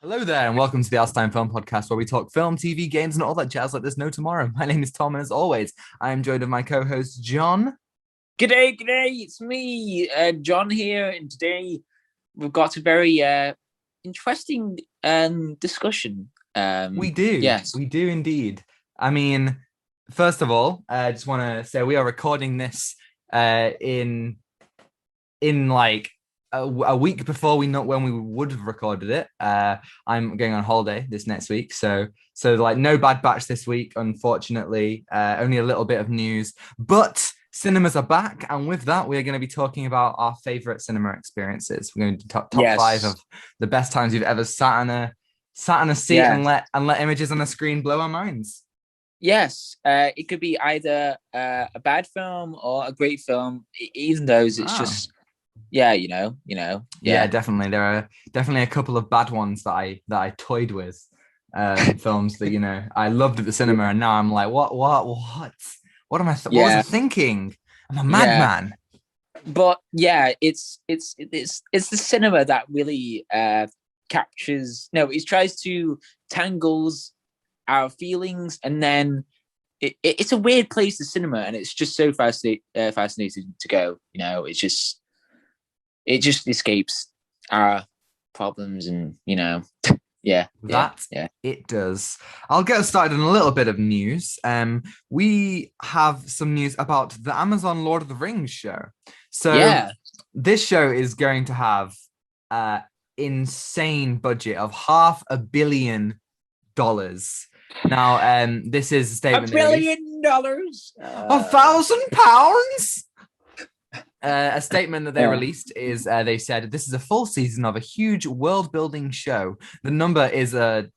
Hello there, and welcome to the Time Film Podcast, where we talk film, TV, games, and all that jazz like there's no tomorrow. My name is Tom, and as always, I am joined with my co-host John. G'day, it's me, John here, and today we've got a very interesting discussion. We do, yes, we do indeed. I mean, first of all, I just want to say we are recording this in like a week before we know when we would have recorded it. I'm going on holiday this next week, so like no Bad Batch this week, unfortunately. Only a little bit of news, but cinemas are back, and with that, we are going to be talking about our favorite cinema experiences. We're going to do top five of the best times we've ever sat in a seat and let images on a screen blow our minds. Yes, it could be either a bad film or a great film. Even those, it's just. Yeah, you know. Yeah, definitely. There are definitely a couple of bad ones that I toyed with, films that I loved at the cinema, and now I'm like, what am I? What was I thinking? I'm a madman. But yeah, it's the cinema that really captures. No, it tries to tangles our feelings, and then it's a weird place, the cinema, and it's just so fascinating to go. It just escapes our problems, and it does. I'll get us started on a little bit of news. We have some news about the Amazon Lord of the Rings show. So this show is going to have an insane budget of $500 million. Now, this is a statement. $1 billion? £1,000? A statement that they released is they said this is a full season of a huge world-building show. The number is a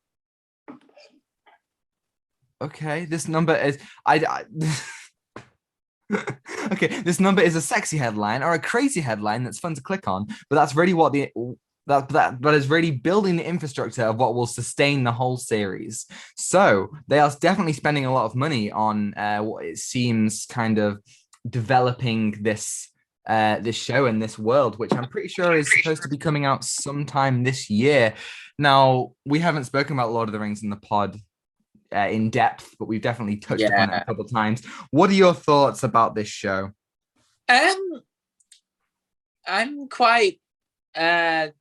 This number is This number is a sexy headline or a crazy headline that's fun to click on, but that's really what that is really building the infrastructure of what will sustain the whole series. So they are definitely spending a lot of money on what it seems kind of developing this show and this world, which I'm pretty sure is supposed to be coming out sometime this year. Now, we haven't spoken about Lord of the Rings in the pod in depth, but we've definitely touched upon it a couple of times. What are your thoughts about this show? I'm quite I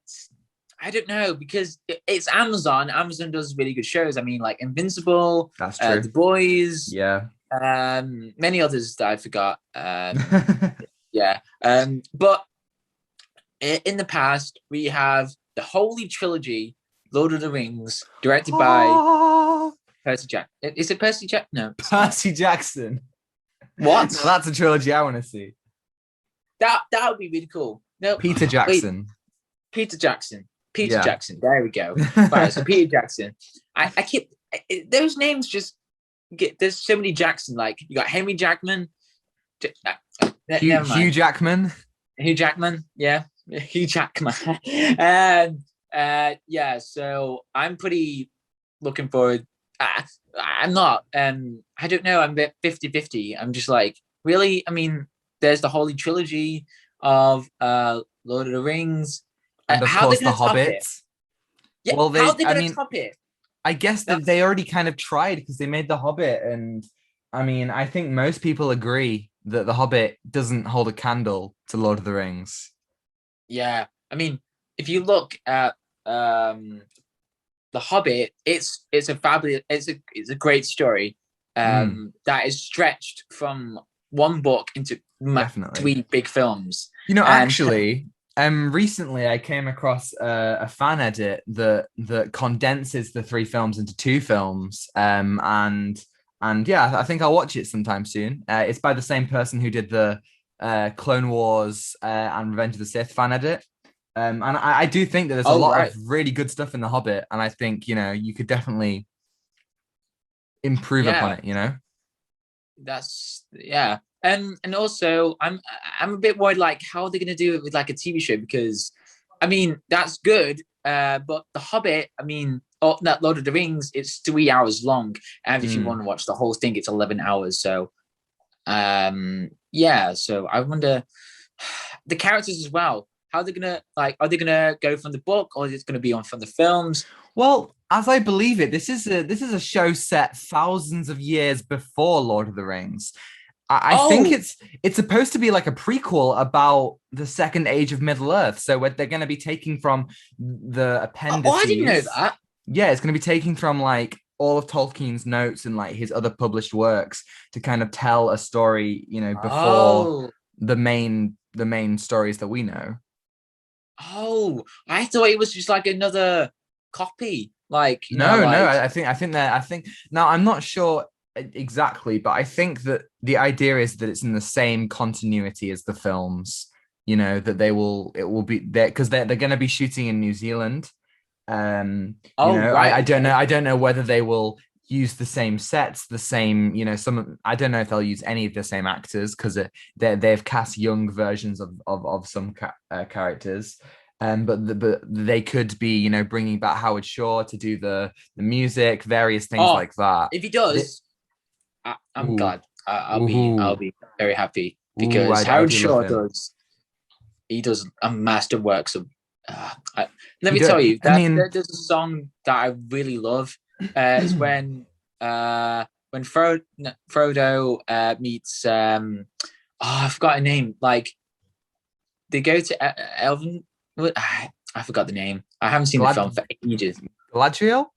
don't know, because it's Amazon. Amazon does really good shows. I mean, like Invincible, that's true. The Boys, many others that I forgot. But in the past, we have the Holy Trilogy, Lord of the Rings, directed by Percy Jackson. Is it Percy Jackson? No, Percy Jackson. What? No, that's a trilogy I want to see. That would be really cool. No, Peter Jackson. Peter Jackson. There we go. Right, so Peter Jackson. I keep those names just get. There's so many Jackson. Like you got Henry Jackman. Hugh Jackman. Hugh Jackman. Yeah, Hugh Jackman. So I'm pretty looking forward. I'm not. I don't know. I'm a bit 50-50. I'm just like, really? I mean, there's the Holy Trilogy of Lord of the Rings. And of course, The Hobbit. Yeah, well, how are they going to top it? I guess that they already kind of tried, because they made The Hobbit, and I mean, I think most people agree that The Hobbit doesn't hold a candle to Lord of the Rings. Yeah, I mean, if you look at The Hobbit, it's a fabulous, it's a great story that is stretched from one book into 3 big films. Actually, recently I came across a fan edit that condenses the 3 films into 2 films, and yeah, I think I'll watch it sometime soon. It's by the same person who did the Clone Wars and Revenge of the Sith fan edit. And I do think that there's a lot of really good stuff in The Hobbit, and I think you could definitely improve upon it. That's and also I'm a bit worried, like, how are they going to do it with like a TV show? Because I mean, that's good, but The Hobbit, I mean, that Lord of the Rings, it's 3 hours long, and if you want to watch the whole thing, it's 11 hours. So so I wonder the characters as well. How are they gonna, like, are they gonna go from the book, or is it gonna be on from the films? Well, as I believe it, this is a show set thousands of years before Lord of the Rings. I think Oh, it's supposed to be like a prequel about the second age of Middle Earth. So what they're going to be taking from the oh, I didn't know appendices. that. Yeah, it's going to be taking from like all of Tolkien's notes and like his other published works to kind of tell a story, before Oh, the main stories that we know. oh, I thought it was just like another copy, like No, no, like I think now I'm not sure exactly, but I think that the idea is that it's in the same continuity as the films. That it will be there because they're going to be shooting in New Zealand. oh right, I okay. don't know whether they will use the same sets, the same, I don't know if they'll use any of the same actors because they've cast young versions of some characters. But they could be, bringing back Howard Shore to do the music, various things Oh, like that. if he The, does, I'm ooh, glad. I'll ooh, be very happy ooh, because I Howard do love Shore him. does a masterworks of. Let He me do, tell you I that mean, there's a song that I really love. It's when Frodo meets I forgot her name. Like they go to Elven. I forgot the name. I haven't seen the Glad film for ages. Gladriel.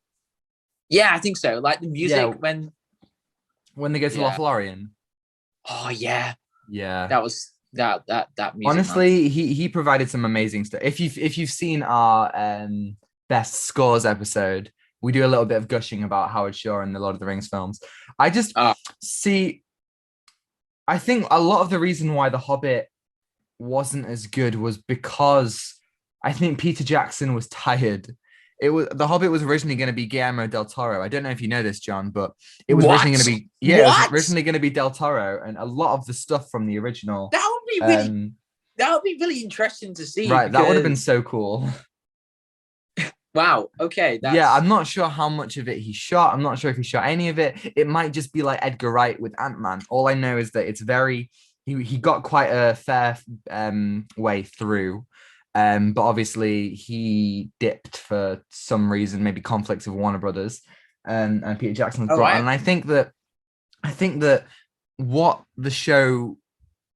Yeah, I think so. Like the music Yeah, when when they go to yeah. Lothlorien. Oh yeah, Yeah. that was that music, man. Honestly, he provided some amazing stuff. If you've seen our best scores episode, we do a little bit of gushing about Howard Shore and the Lord of the Rings films. I just Oh, see. I think a lot of the reason why The Hobbit wasn't as good was because I think Peter Jackson was tired. It was The Hobbit was originally going to be Guillermo del Toro. I don't know if you know this, John, but it was originally what? going to be, yeah, it was What? originally going to be del Toro, and a lot of the stuff from the original. That would be really Um, that would be really interesting to see right, that would have been because so cool. wow, okay, Yeah, that's I'm not sure how much of it he shot. I'm not sure if he shot any of it. It might just be like Edgar Wright with Ant-Man. All I know is that it's very he got quite a fair way through. But obviously he dipped for some reason, maybe conflicts with Warner Brothers, and Peter Jackson was all brought on. right. And I think that what the show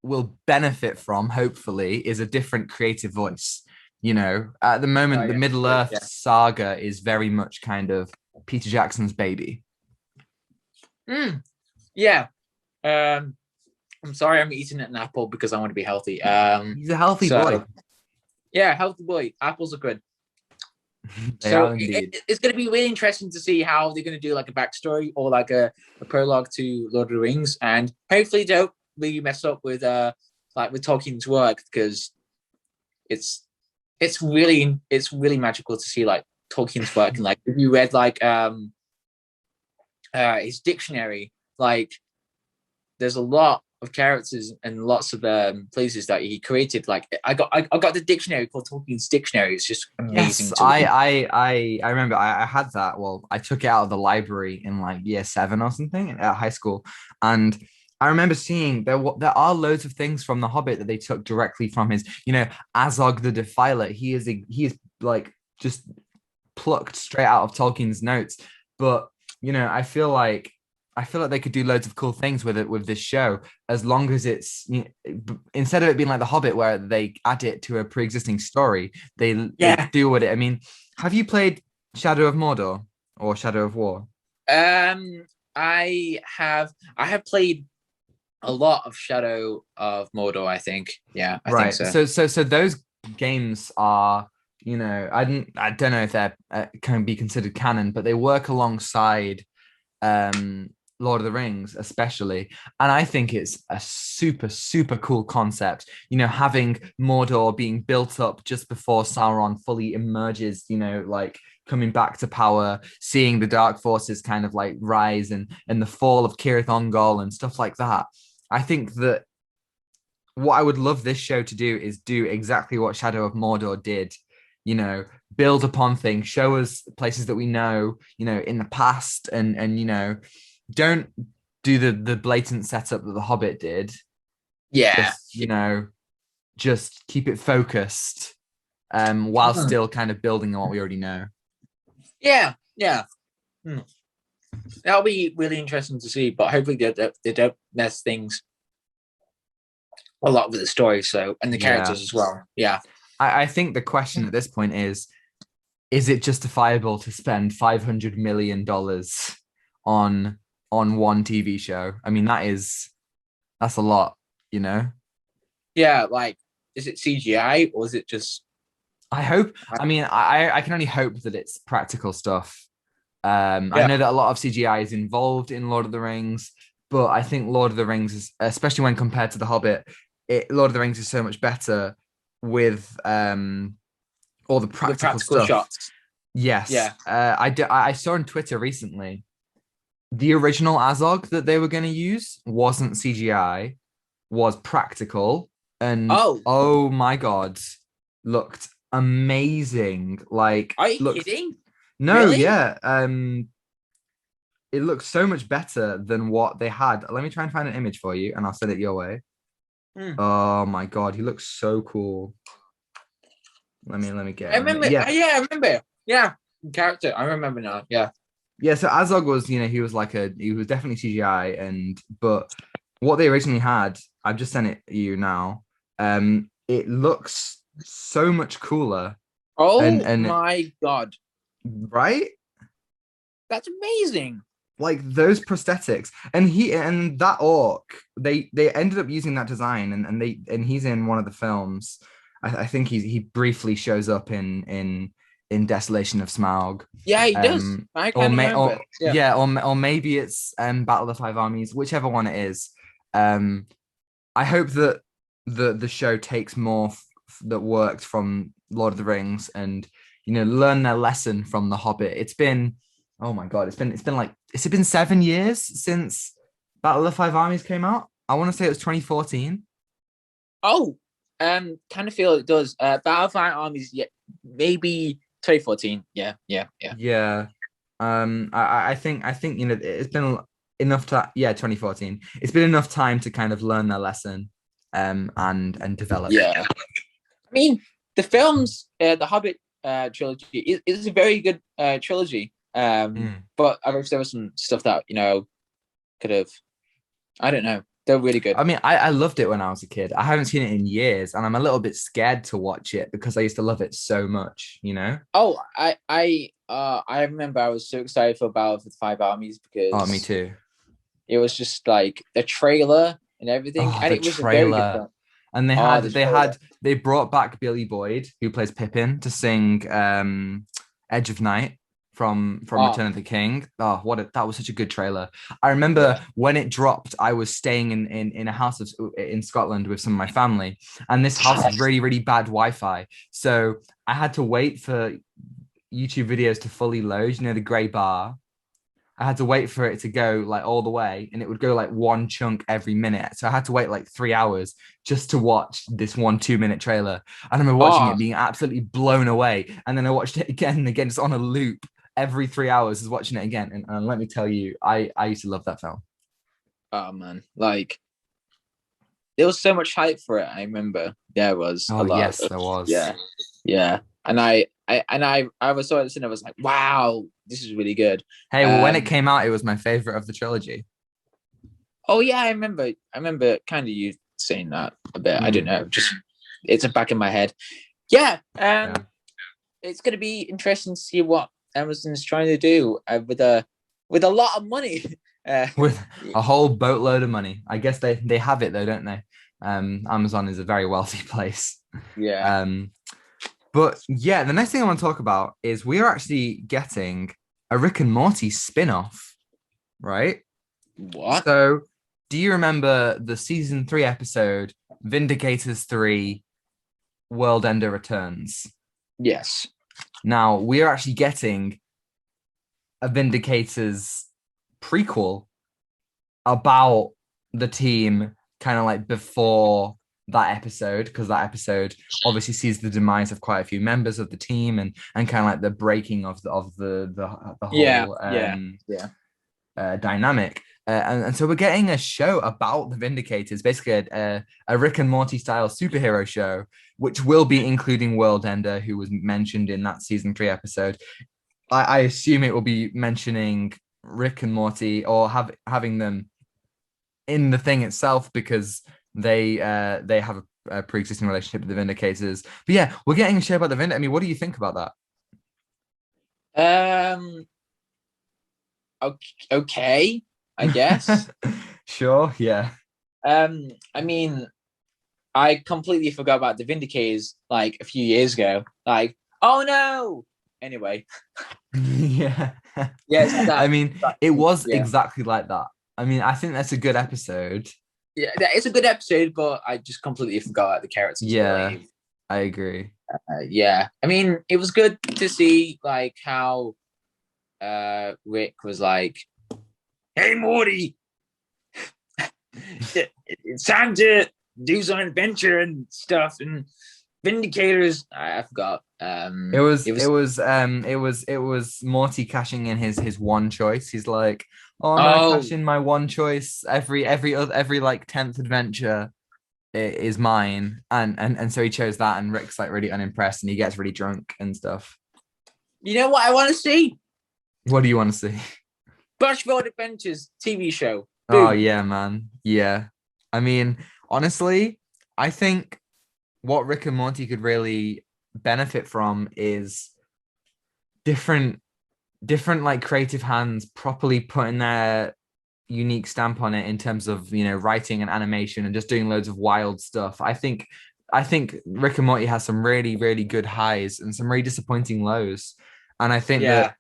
will benefit from, hopefully, is a different creative voice. At the Oh moment, the yeah, Middle good, Earth yeah. saga is very much kind of Peter Jackson's baby. Mm, yeah. Um, I'm sorry, I'm eating an apple because I want to be healthy. He's a healthy boy. So yeah, healthy boy. Apples are good. They So are indeed. it's going to be really interesting to see how they're going to do like a backstory or like a prologue to Lord of the Rings, and hopefully don't really mess up with like with Tolkien's work because it's it's really magical to see like Tolkien's work and like if you read like his dictionary, like there's a lot of characters and lots of places that he created. Like I got the dictionary called Tolkien's Dictionary. It's just Yes, amazing to I read. I I remember I had that. Well, I took it out of the library in like year seven or something at high school, and I remember seeing there are loads of things from The Hobbit that they took directly from his, Azog the Defiler. He is like just plucked straight out of Tolkien's notes. But I feel like they could do loads of cool things with it with this show, as long as it's instead of it being like The Hobbit, where they add it to a pre-existing story, they Yeah. do what it. I mean, have you played Shadow of Mordor or Shadow of War? Um, I have played a lot of Shadow of Mordor. I think. Yeah, I think Right. so. So those games are, I don't know if they're can be considered canon, but they work alongside um Lord of the Rings, especially. And I think it's a super, super cool concept, having Mordor being built up just before Sauron fully emerges, like coming back to power, seeing the dark forces kind of like rise and the fall of Cirith Ungol and stuff like that. I think that what I would love this show to do is do exactly what Shadow of Mordor did, you know, build upon things, show us places that we know, in the past, and don't do the blatant setup that The Hobbit did. Yeah. Just, just keep it focused, while Hmm. still kind of building on what we already know. Yeah, yeah. Hmm. That'll be really interesting to see, but hopefully they don't mess things a lot with the story, so and the Yeah. characters as well. Yeah. I think the question at this point is it justifiable to spend $500 million on one TV show? I mean, that's a lot, you know? Yeah, like is it CGI or is it just I hope, I mean, I can only hope that it's practical stuff. I yeah. know that a lot of CGI is involved in Lord of the Rings, but I think Lord of the Rings is, especially when compared to The Hobbit, Lord of the Rings is so much better with all the The practical practical stuff. shots. Yes, Yeah. I saw on Twitter recently the original Azog that they were going to use wasn't CGI, was practical, and Oh, oh my god, looked amazing. Like are you looked kidding? no, Really? yeah, it looks so much better than what they had. Let me try and find an image for you, and I'll send it your way. Hmm. Oh my god, he looks so cool. Let me get I him. remember. Yeah, Yeah, I remember. Yeah, character. I remember now. Yeah. yeah. So Azog was, he was definitely CGI, and but what they originally had, I've just sent it you now. It looks so much cooler, and Oh my god, right, that's amazing. like those prosthetics, and he and that orc, they ended up using that design, and he's in one of the films. I think he briefly shows up in Desolation of Smaug, Yeah, he does. um, I or kind of may remember. or Yeah. yeah, or maybe it's Battle of the Five Armies, whichever one it is. Um, I hope that the show takes more that worked from Lord of the Rings and learn their lesson from The Hobbit. It's been oh my god, it's been like it's been 7 years since Battle of the Five Armies came out. I want to say it was 2014. Oh, kind of feel it does. Battlefield Armies. Yeah, maybe 2014. Yeah, yeah, yeah. Yeah. I think it's been enough to yeah 2014. It's been enough time to kind of learn their lesson, and develop. Yeah. I mean, the films, the Hobbit trilogy is a very good trilogy. Mm. But I wish there was some stuff that could have. I don't know. They're really good. I mean, I loved it when I was a kid. I haven't seen it in years, and I'm a little bit scared to watch it because I used to love it so much, you know? Oh, I remember I was so excited for Battle of the Five Armies Oh, me because too. it was just like the trailer and everything, Oh, and the it was a very good trailer. film. And Oh, the trailer. they brought back Billy Boyd, who plays Pippin, to sing Edge of Night from Oh, Return of the King. Oh, that was such a good trailer. I remember yeah. when it dropped, I was staying in a house in Scotland with some of my family, and this house had really, really bad Wi-Fi. So I had to wait for YouTube videos to fully load, the gray bar. I had to wait for it to go like all the way, and it would go like one chunk every minute. So I had to wait like 3 hours just to watch this 2 minute trailer. I remember watching Oh, it, being absolutely blown away, and then I watched it again and again, just on a loop every 3 hours, is watching it again. And let me tell you, I used to love that film. oh man, like there was so much hype for it. I remember there was a Oh lot. yes, there was. Yeah, yeah. And I was saw it and I was like, wow, this is really good. Hey, well, when it Um, came out, it was my favorite of the trilogy. oh yeah, I remember. I remember kind of you saying that a bit. I don't Mm, know, just it's a back in my head. Yeah, yeah, it's gonna be interesting to see what Amazon's trying to do with a lot of money. with a whole boatload of money. I guess they have it though, don't they? Amazon is a very wealthy place. Yeah. Um, But yeah, the next thing I want to talk about is we are actually getting a Rick and Morty spin-off, right? What? So, do you remember the season 3 episode Vindicators 3 World Ender Returns? Yes. Now, we are actually getting a Vindicators prequel about the team kind of like before that episode, because that episode obviously sees the demise of quite a few members of the team, and kind of like the breaking of the Yeah. whole Yeah. Yeah. dynamic. And so we're getting a show about the Vindicators, basically a Rick and Morty style superhero show, which will be including World Ender, who was mentioned in that season 3 episode. I assume it will be mentioning Rick and Morty or having them in the thing itself because they have a pre-existing relationship with the Vindicators. But yeah, we're getting a show about the Vindicators. I mean, what do you think about Um, okay, I guess. that? Sure, yeah. I mean, I completely forgot about the Vindicators like a few years ago. Like, oh no. Anyway, Yeah. yeah, it's like I that. mean, But, it was yeah, exactly like that. I mean, I think that's a good episode. yeah, it's a good episode, but I just completely forgot the characters Yeah, really. I agree. Yeah, I mean, it was good to see like how Rick was like, "Hey Morty, it's time to do some adventure and stuff." And Vindicators, I forgot. It was It was Morty cashing in his one choice. He's like, oh, I'm gonna oh cash in my one choice. Every like 10th adventure is mine. And so he chose that, and Rick's like really unimpressed and he gets really drunk and stuff. you know what I want to see? What do you want to see? Bushville Adventures TV show. Oh Boom. yeah, man. Yeah. I mean, honestly, I think what Rick and Morty could really benefit from is different different like creative hands properly putting their unique stamp on it in terms of writing and animation and just doing loads of wild stuff. I think Rick and Morty has some really really good highs and some really disappointing lows, and I think that Yeah.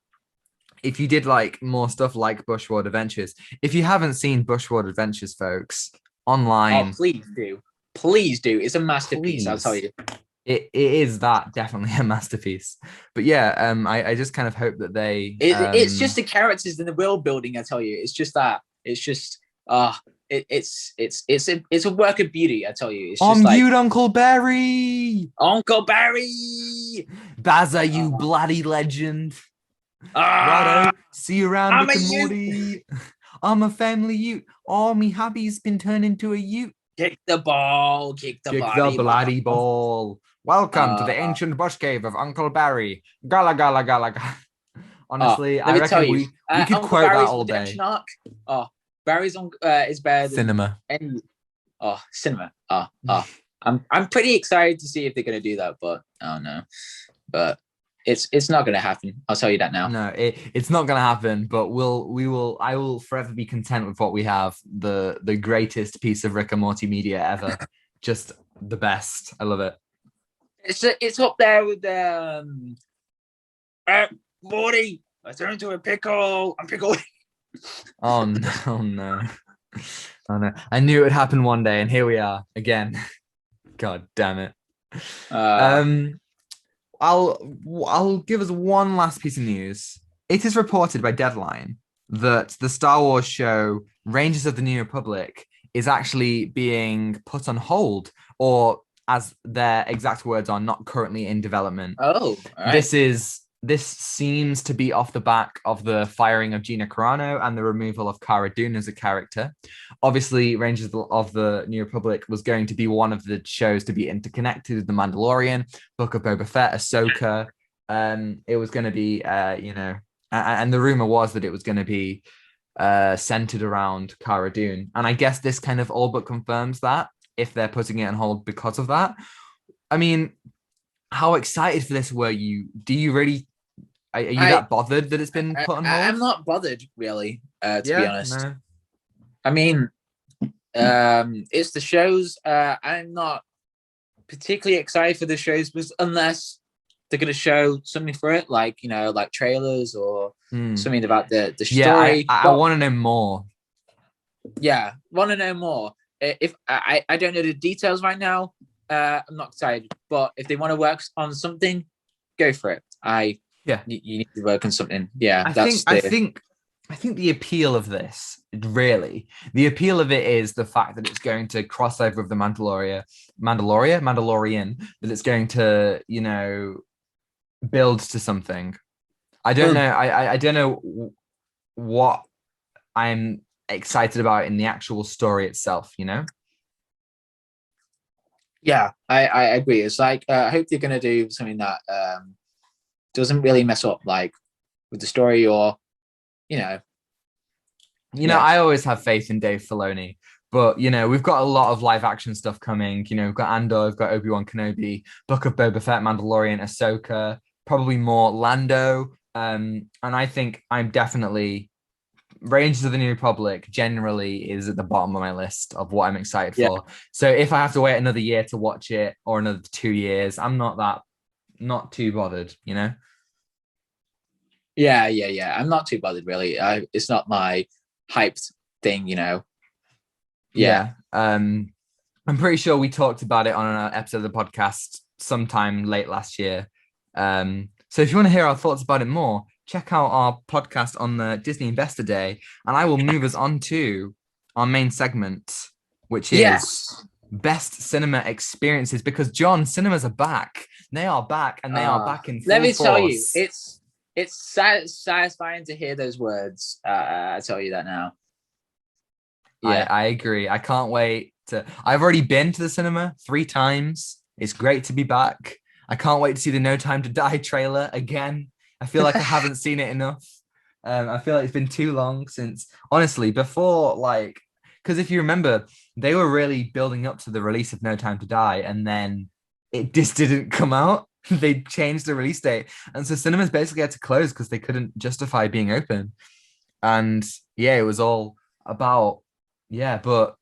if you did like more stuff like Bushworld Adventures, if you haven't seen Bushworld Adventures, folks, Oh, online, please do. Please do. It's a masterpiece, I'll tell please. you. It is that definitely a masterpiece. But yeah, I just kind of hope that they It's just the characters and the world building, I tell you. It's just that. It's just it's a work of beauty, I tell you. It's on just like mute, Uncle Barry. Uncle Barry. Bazza, you Uh, bloody legend. ah, Righto. See you around, I'm a Rick and you. Morty. I'm a family ute. Oh, me hubby's been turned into a ute. Kick the ball, kick the Kick the body bloody ball. ball. Welcome to the Uh, ancient bush cave of Uncle Barry. Gala gala gala gala. Honestly, let I me tell reckon you, we could Uncle quote that Barry's all redemption day. arc. Oh, Barry's on is better than Cinema. any. Oh, cinema. I'm pretty excited to see if they're gonna do that, but I don't know. But it's not gonna happen. I'll tell you that now. No, it's not gonna happen, but I will forever be content with what we have. The greatest piece of Rick and Morty media ever. Just the best. I love it. It's up there with uh, Morty. I turned into a pickle. I'm pickled. Oh no, oh no. Oh no. I knew it would happen one day, and here we are again. God damn it. Uh, Um, I'll give us one last piece of news. It is reported by Deadline that the Star Wars show Rangers of the New Republic is actually being put on hold, or as their exact words are, not currently in development. oh, all right. This seems to be off the back of the firing of Gina Carano and the removal of Cara Dune as a character. Obviously, Rangers of the New Republic was going to be one of the shows to be interconnected with The Mandalorian, Book of Boba Fett, Ahsoka. It was going to be, and the rumor was that it was going to be centered around Cara Dune. And I guess this kind of all but confirms that if they're putting it on hold because of that. I mean, how excited for this were you? Do you really are you I, that bothered that it's been put on I'm hold? not bothered really. To be Yeah, honest, no. I mean, it's the shows. I'm not particularly excited for the shows, because unless they're going to show something for it, like like trailers or Hmm. something about the Yeah, story. I But want to know more. yeah, want to know more. If I don't know the details right now, I'm not excited. But if they want to work on something, go for it. Yeah. You need to work on something. Yeah, I that's think I the think I think the appeal of this, really, the appeal of it is the fact that it's going to cross over with the Mandalorian, that it's going to, build to something. I don't boom. know. I don't know what I'm excited about in the actual story itself, you know? Yeah, I agree. It's like I hope they're gonna do something that doesn't really mess up like with the story, or you know, yeah, I always have faith in Dave Filoni, but we've got a lot of live action stuff coming. We've got Andor, we've got Obi-Wan Kenobi, Book of Boba Fett, Mandalorian, Ahsoka, probably more Lando. And I think I'm definitely Rangers of the New Republic generally is at the bottom of my list of what I'm excited yeah, for. So if I have to wait another year to watch it or another 2 years, I'm not too bothered. yeah. I'm not too bothered really. It's not my hyped thing. Yeah, Yeah. I'm pretty sure we talked about it on an episode of the podcast sometime late last year. So if you want to hear our thoughts about it more, check out our podcast on the Disney Investor Day, and I will move us on to our main segment, which is yes. best cinema experiences. Because John, cinemas are back. They are back, and they are back in Let full me tell you, force. it's satisfying to hear those words. I tell you that now. Yeah. I agree. I can't wait to. I've already been to the cinema 3 times. It's great to be back. I can't wait to see the No Time to Die trailer again. I feel like I haven't seen it enough. I feel like it's been too long since, honestly, before because if you remember, they were really building up to the release of No Time to Die, and then it just didn't come out. They changed the release date, and so cinemas basically had to close because they couldn't justify being open. And yeah, it was all about yeah, but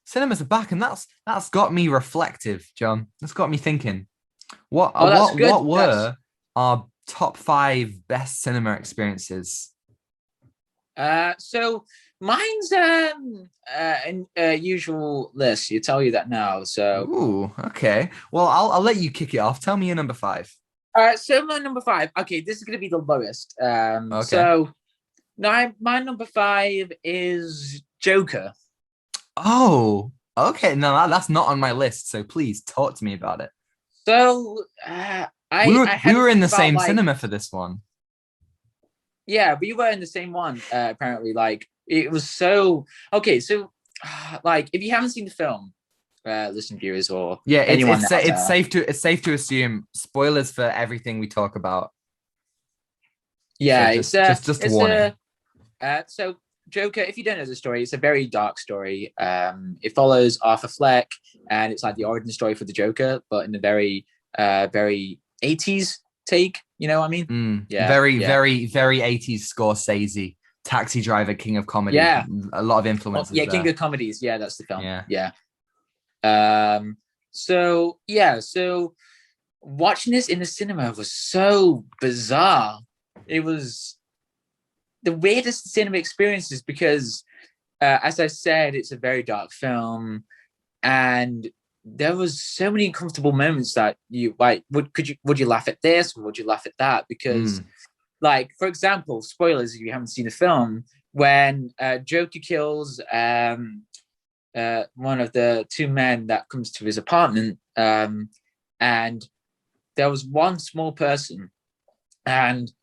cinemas are back, and that's got me reflective, John. That's got me thinking. What Oh, that's good. what were our top 5 best cinema experiences? So mine's an usual list. You tell you that now. So Ooh, okay. Well, I'll let you kick it off. Tell me your number 5. so my number 5. Okay, this is gonna be the lowest. Okay. So my number 5 is Joker. Oh, okay. No, that's not on my list. So please talk to me about it. So We were I we had to were in think the about same like, cinema for this one. yeah, we were in the same one, apparently. Like, it was so okay. So, like, if you haven't seen the film, listen, viewers, or Yeah, anyone out it's there, safe to assume spoilers for everything we talk about. So yeah, just it's warning. a so Joker. If you don't know the story, it's a very dark story. It follows Arthur Fleck, and it's like the origin story for the Joker, but in a very 80s take. You know what I mean? Yeah, Very, yeah, very, very 80s Scorsese, Taxi Driver, King of Comedy. yeah. A lot of Oh, influences yeah, King there. of Comedies. Yeah, that's the film. Yeah. Yeah. So yeah, so watching this in the cinema was so bizarre. It was the weirdest cinema experiences because, as I said, it's a very dark film, and there was so many uncomfortable moments that you like. Would you laugh at this or would you laugh at that? Because, Mm. like, for example, spoilers if you haven't seen the film, when Joker kills one of the two men that comes to his apartment, and there was one small person, and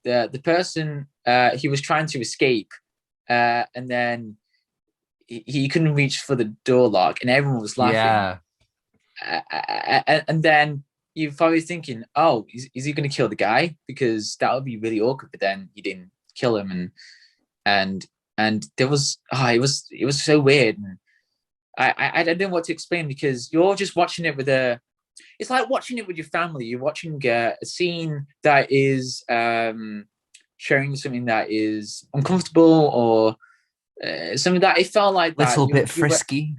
the person he was trying to escape, and then he couldn't reach for the door lock, and everyone was laughing, Yeah. and then you're probably thinking, oh, is he going to kill the guy? Because that would be really awkward. But then he didn't kill him, and and there was it was so weird. And I don't know what to explain because you're just watching it with a. It's like watching it with your family. You're watching a scene that is showing something that is uncomfortable or something that it felt like that Little bit you were, frisky.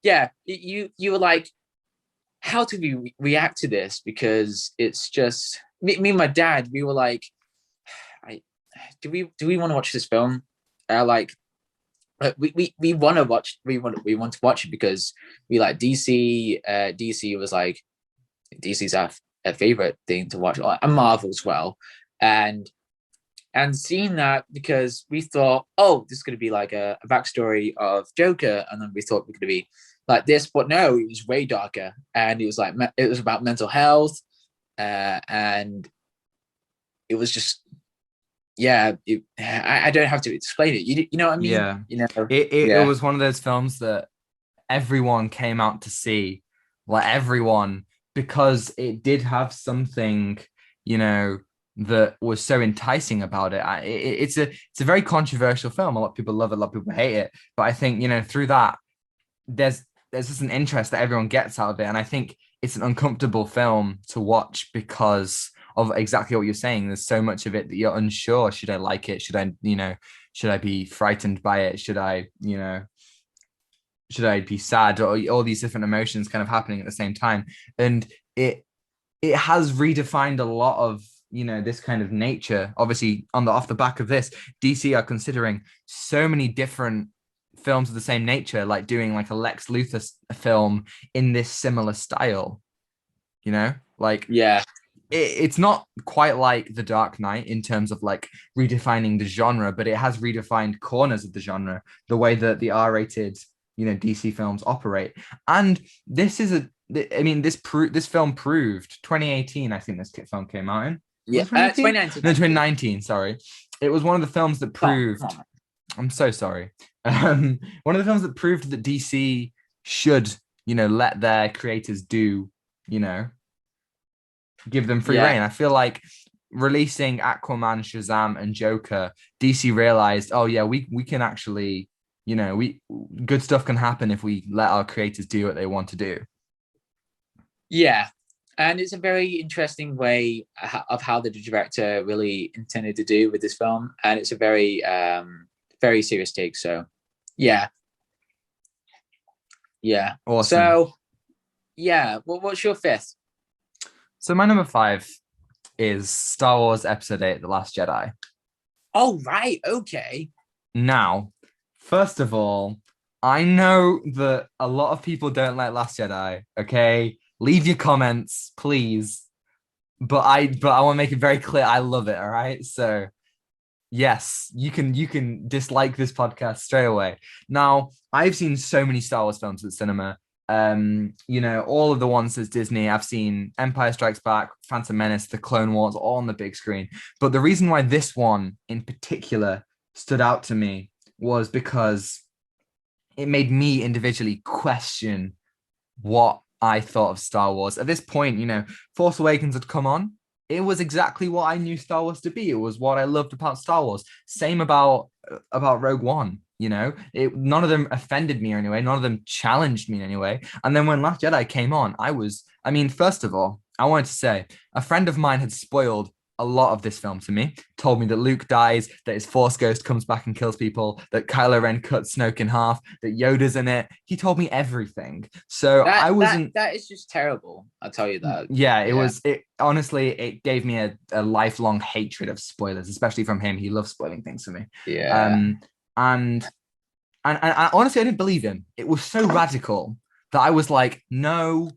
yeah, you were like, how do we react to this? Because it's just me and my dad. We were like, I do we want to watch this film? Like we want to watch we want to watch it because we like DC. DC was like DC's our favorite thing to watch, and Marvel as well. And seeing that because we thought, oh, this is going to be like a backstory of Joker, and then we thought we're going to be like this, but no, it was way darker, and it was like it was about mental health, and it was just yeah. I don't have to explain it. You know what I mean? Yeah. You know? It Yeah. was one of those films that everyone came out to see, like everyone, because it did have something, you know, that was so enticing about it. It's a very controversial film. A lot of people love it, a lot of people hate it. But I think, through that, there's just an interest that everyone gets out of it. And I think it's an uncomfortable film to watch because of exactly what you're saying. There's so much of it that you're unsure. Should I like it? Should I be frightened by it? Should I be sad? Or all these different emotions kind of happening at the same time. And it has redefined a lot of this kind of nature. Obviously, off the back of this, DC are considering so many different films of the same nature, like doing like a Lex Luthor film in this similar style. Like Yeah. it's not quite like The Dark Knight in terms of like redefining the genre, but it has redefined corners of the genre, the way that the R-rated DC films operate. And this is this film proved 2018. I think this film came out in. Yeah, Was it 2018? 2019. No, 2019. Sorry, it was one of the films that proved. I'm so sorry. One of the films that proved that DC should, let their creators do, give them free reign. I feel like releasing Aquaman, Shazam, and Joker, DC realized, oh yeah, we can actually, good stuff can happen if we let our creators do what they want to do. Yeah, and it's a very interesting way of how the director really intended to do with this film, and it's a very, very serious take. So, yeah, Awesome. So, yeah, what's your fifth? So my number 5 is Star Wars Episode 8: The Last Jedi. Oh, right, okay. Now, first of all, I know that a lot of people don't like Last Jedi. Okay, leave your comments, please. But I want to make it very clear I love it. All right, so yes, you can dislike this podcast straight away. Now, I've seen so many Star Wars films at the cinema. All of the ones as Disney. I've seen Empire Strikes Back, Phantom Menace, The Clone Wars, all on the big screen. But the reason why this one in particular stood out to me was because it made me individually question what I thought of Star Wars. At this point, Force Awakens had come on. It was exactly what I knew Star Wars to be. It was what I loved about Star Wars. Same about Rogue One. None of them offended me in any way. None of them challenged me in any way. And then when Last Jedi came on, first of all, I wanted to say a friend of mine had spoiled a lot of this film to me, told me that Luke dies, that his Force ghost comes back and kills people, that Kylo Ren cuts Snoke in half, that Yoda's in it. He told me everything. So I wasn't. That is just terrible. I'll tell you that. Yeah, it was. It honestly, it gave me a lifelong hatred of spoilers, especially from him. He loves spoiling things for me. Yeah. And honestly, I didn't believe him. It was so radical that I was like, no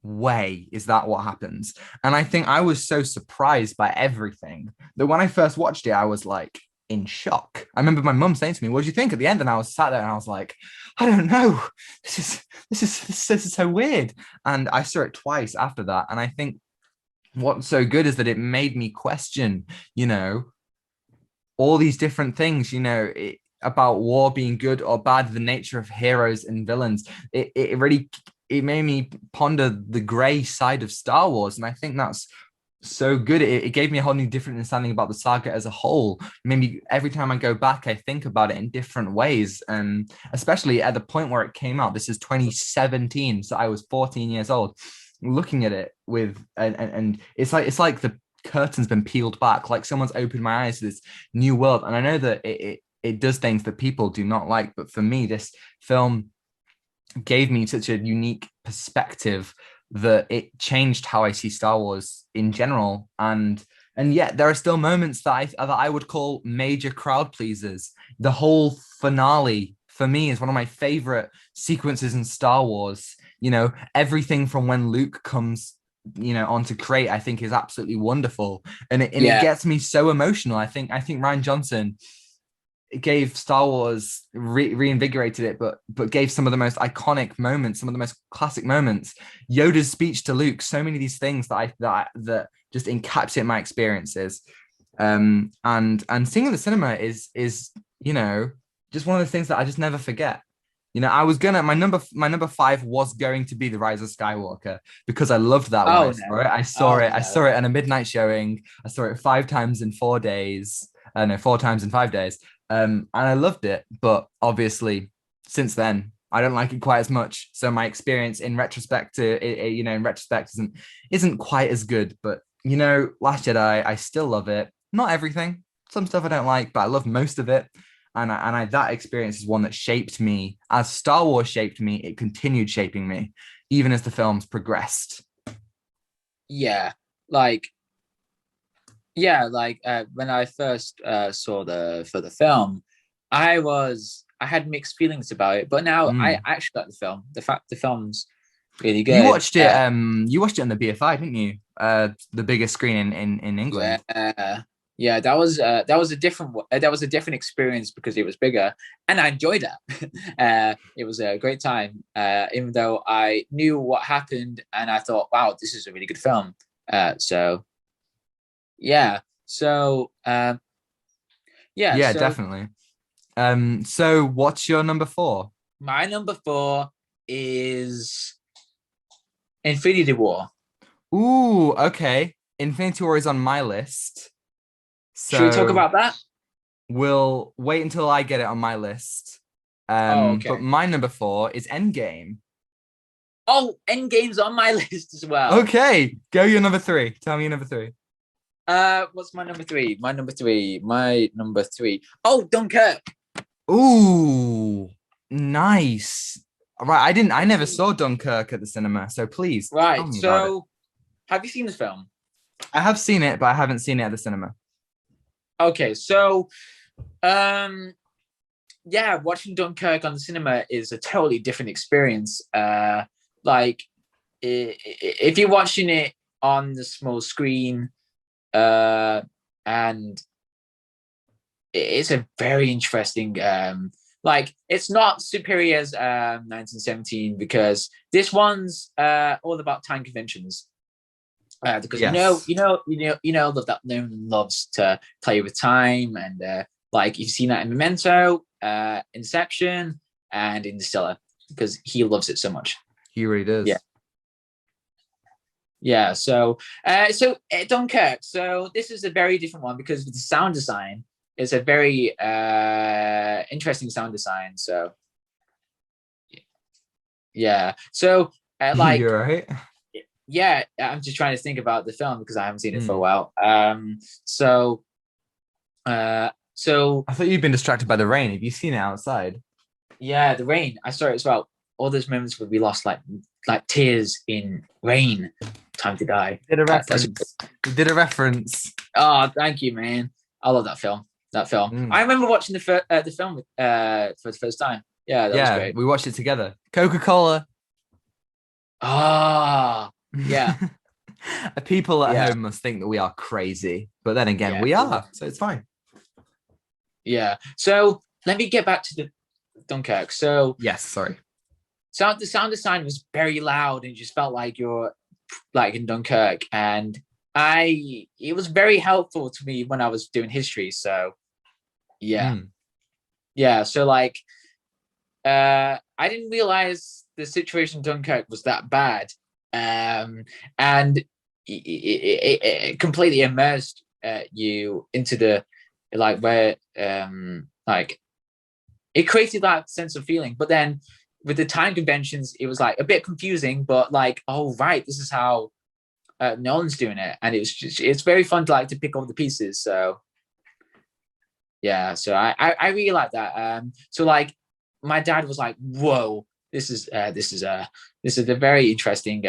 way is that what happens. And I think I was so surprised by everything that when I first watched it, I was like in shock. I remember my mum saying to me, what did you think at the end? And I was sat there and I was like, I don't know. This is so weird. And I saw it twice after that. And I think what's so good is that it made me question, all these different things, about war being good or bad, the nature of heroes and villains. It really made me ponder the gray side of Star Wars. And I think that's so good. It gave me a whole new different understanding about the saga as a whole. Maybe every time I go back, I think about it in different ways. And especially at the point where it came out, this is 2017. So I was 14 years old looking at it and it's like the curtain's been peeled back, like someone's opened my eyes to this new world. And I know that it does things that people do not like. But for me, this film gave me such a unique perspective that it changed how I see Star Wars in general. And yet there are still moments that I would call major crowd pleasers. The whole finale for me is one of my favorite sequences in Star Wars. Everything from when Luke comes onto Crate, I think is absolutely wonderful. And it gets me so emotional. I think Rian Johnson gave Star Wars reinvigorated it, but gave some of the most iconic moments, some of the most classic moments. Yoda's speech to Luke, so many of these things that just encapsulate my experiences. And seeing in the cinema is just one of the things that I just never forget. I was gonna my number five was going to be The Rise of Skywalker because I loved that when I Oh saw it. no. I saw Oh it. I no. saw it on a midnight showing. I saw it 5 times in 4 days. No, 4 times in 5 days. And I loved it. But obviously, since then, I don't like it quite as much. So my experience in retrospect in retrospect isn't quite as good. But Last Jedi, I still love it. Not everything. Some stuff I don't like, but I love most of it. And that experience is one that shaped me. As Star Wars shaped me, it continued shaping me, even as the films progressed. Yeah. Like when I first saw the film, I had mixed feelings about it, but now I Mm. actually like the film. The fact the film's really You good. watched it. You watched it on the BFI, didn't you? The biggest screen in England. Yeah, yeah, that was a different experience because it was bigger, and I enjoyed it. It was a great time, even though I knew what happened, and I thought, wow, this is a really good film. So yeah, so yeah, Yeah, so definitely. So what's your number four? my number four is Infinity War. Ooh, okay. Infinity War is on my list. Should we talk So about that? we'll wait until I get it on my list. Oh, But okay. my number four is Endgame. Oh, Endgame's on my list as well. Okay, go your number three. Tell me your number three. What's my number three? My number three. Oh, Dunkirk. Ooh, nice. Right, I never saw Dunkirk at the cinema, so please tell Right. me about it. So, have you seen this film? I have seen it, but I haven't seen it at the cinema. Okay. So, um, yeah, watching Dunkirk on the cinema is a totally different experience. Like if you're watching it on the small screen, and it's a very interesting. Like it's not superior as 1917 because this one's all about time conventions. Because Yes. that Nolan loves to play with time, and like you've seen that in Memento, Inception, and Interstellar, because he loves it so much. He really Yeah, does. yeah. So Dunkirk. So this is a very different one because the sound design is a very interesting sound design. So yeah. So like You're right. yeah, I'm just trying to think about the film because I haven't seen it for a Hmm. while. So so I thought you'd been distracted by the rain. Have you seen it outside? yeah, the rain. I saw it as well. All those moments where we lost like tears in rain. Time to die. Did a That's reference. You did a reference. oh, thank you, man. I love that film. That film. I Mm. remember watching the film for the first time. Yeah, that was Yeah, great. we watched it together. Coca-Cola. Ah, yeah, People at yeah, home must think that we are crazy, but then again, yeah, we are, so it's fine. yeah. So let me get back to the Dunkirk. So Yes, sorry. the sound design was very loud and it just felt like you're like in Dunkirk. And it was very helpful to me when I was doing history. So yeah, Mm. yeah. So I didn't realize the situation in Dunkirk was that bad. And it completely immersed you into the like where like it created that sense of feeling. But then with the time conventions, it was like a bit confusing, but like, oh right, this is how Nolan's doing it, and it's very fun to like to pick up the pieces. So yeah, so I really like that. So like my dad was like, whoa, this is a very interesting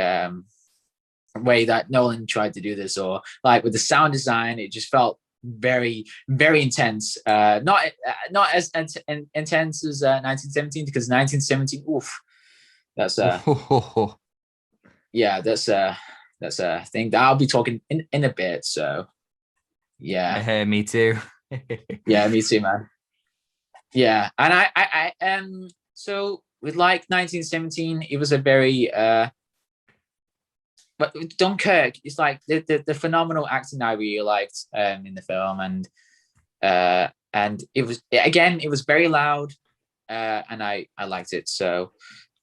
way that Nolan tried to do this, or like with the sound design, it just felt very intense. Not as intense as 1917 because 1917, oof, that's yeah, that's a thing that I'll be talking in a bit. So yeah, Me too. yeah, me too, man. Yeah, and so with like 1917, it was a very but with Dunkirk, it's like the phenomenal acting I really liked in the film, and it was again, it was very loud. and I liked it. So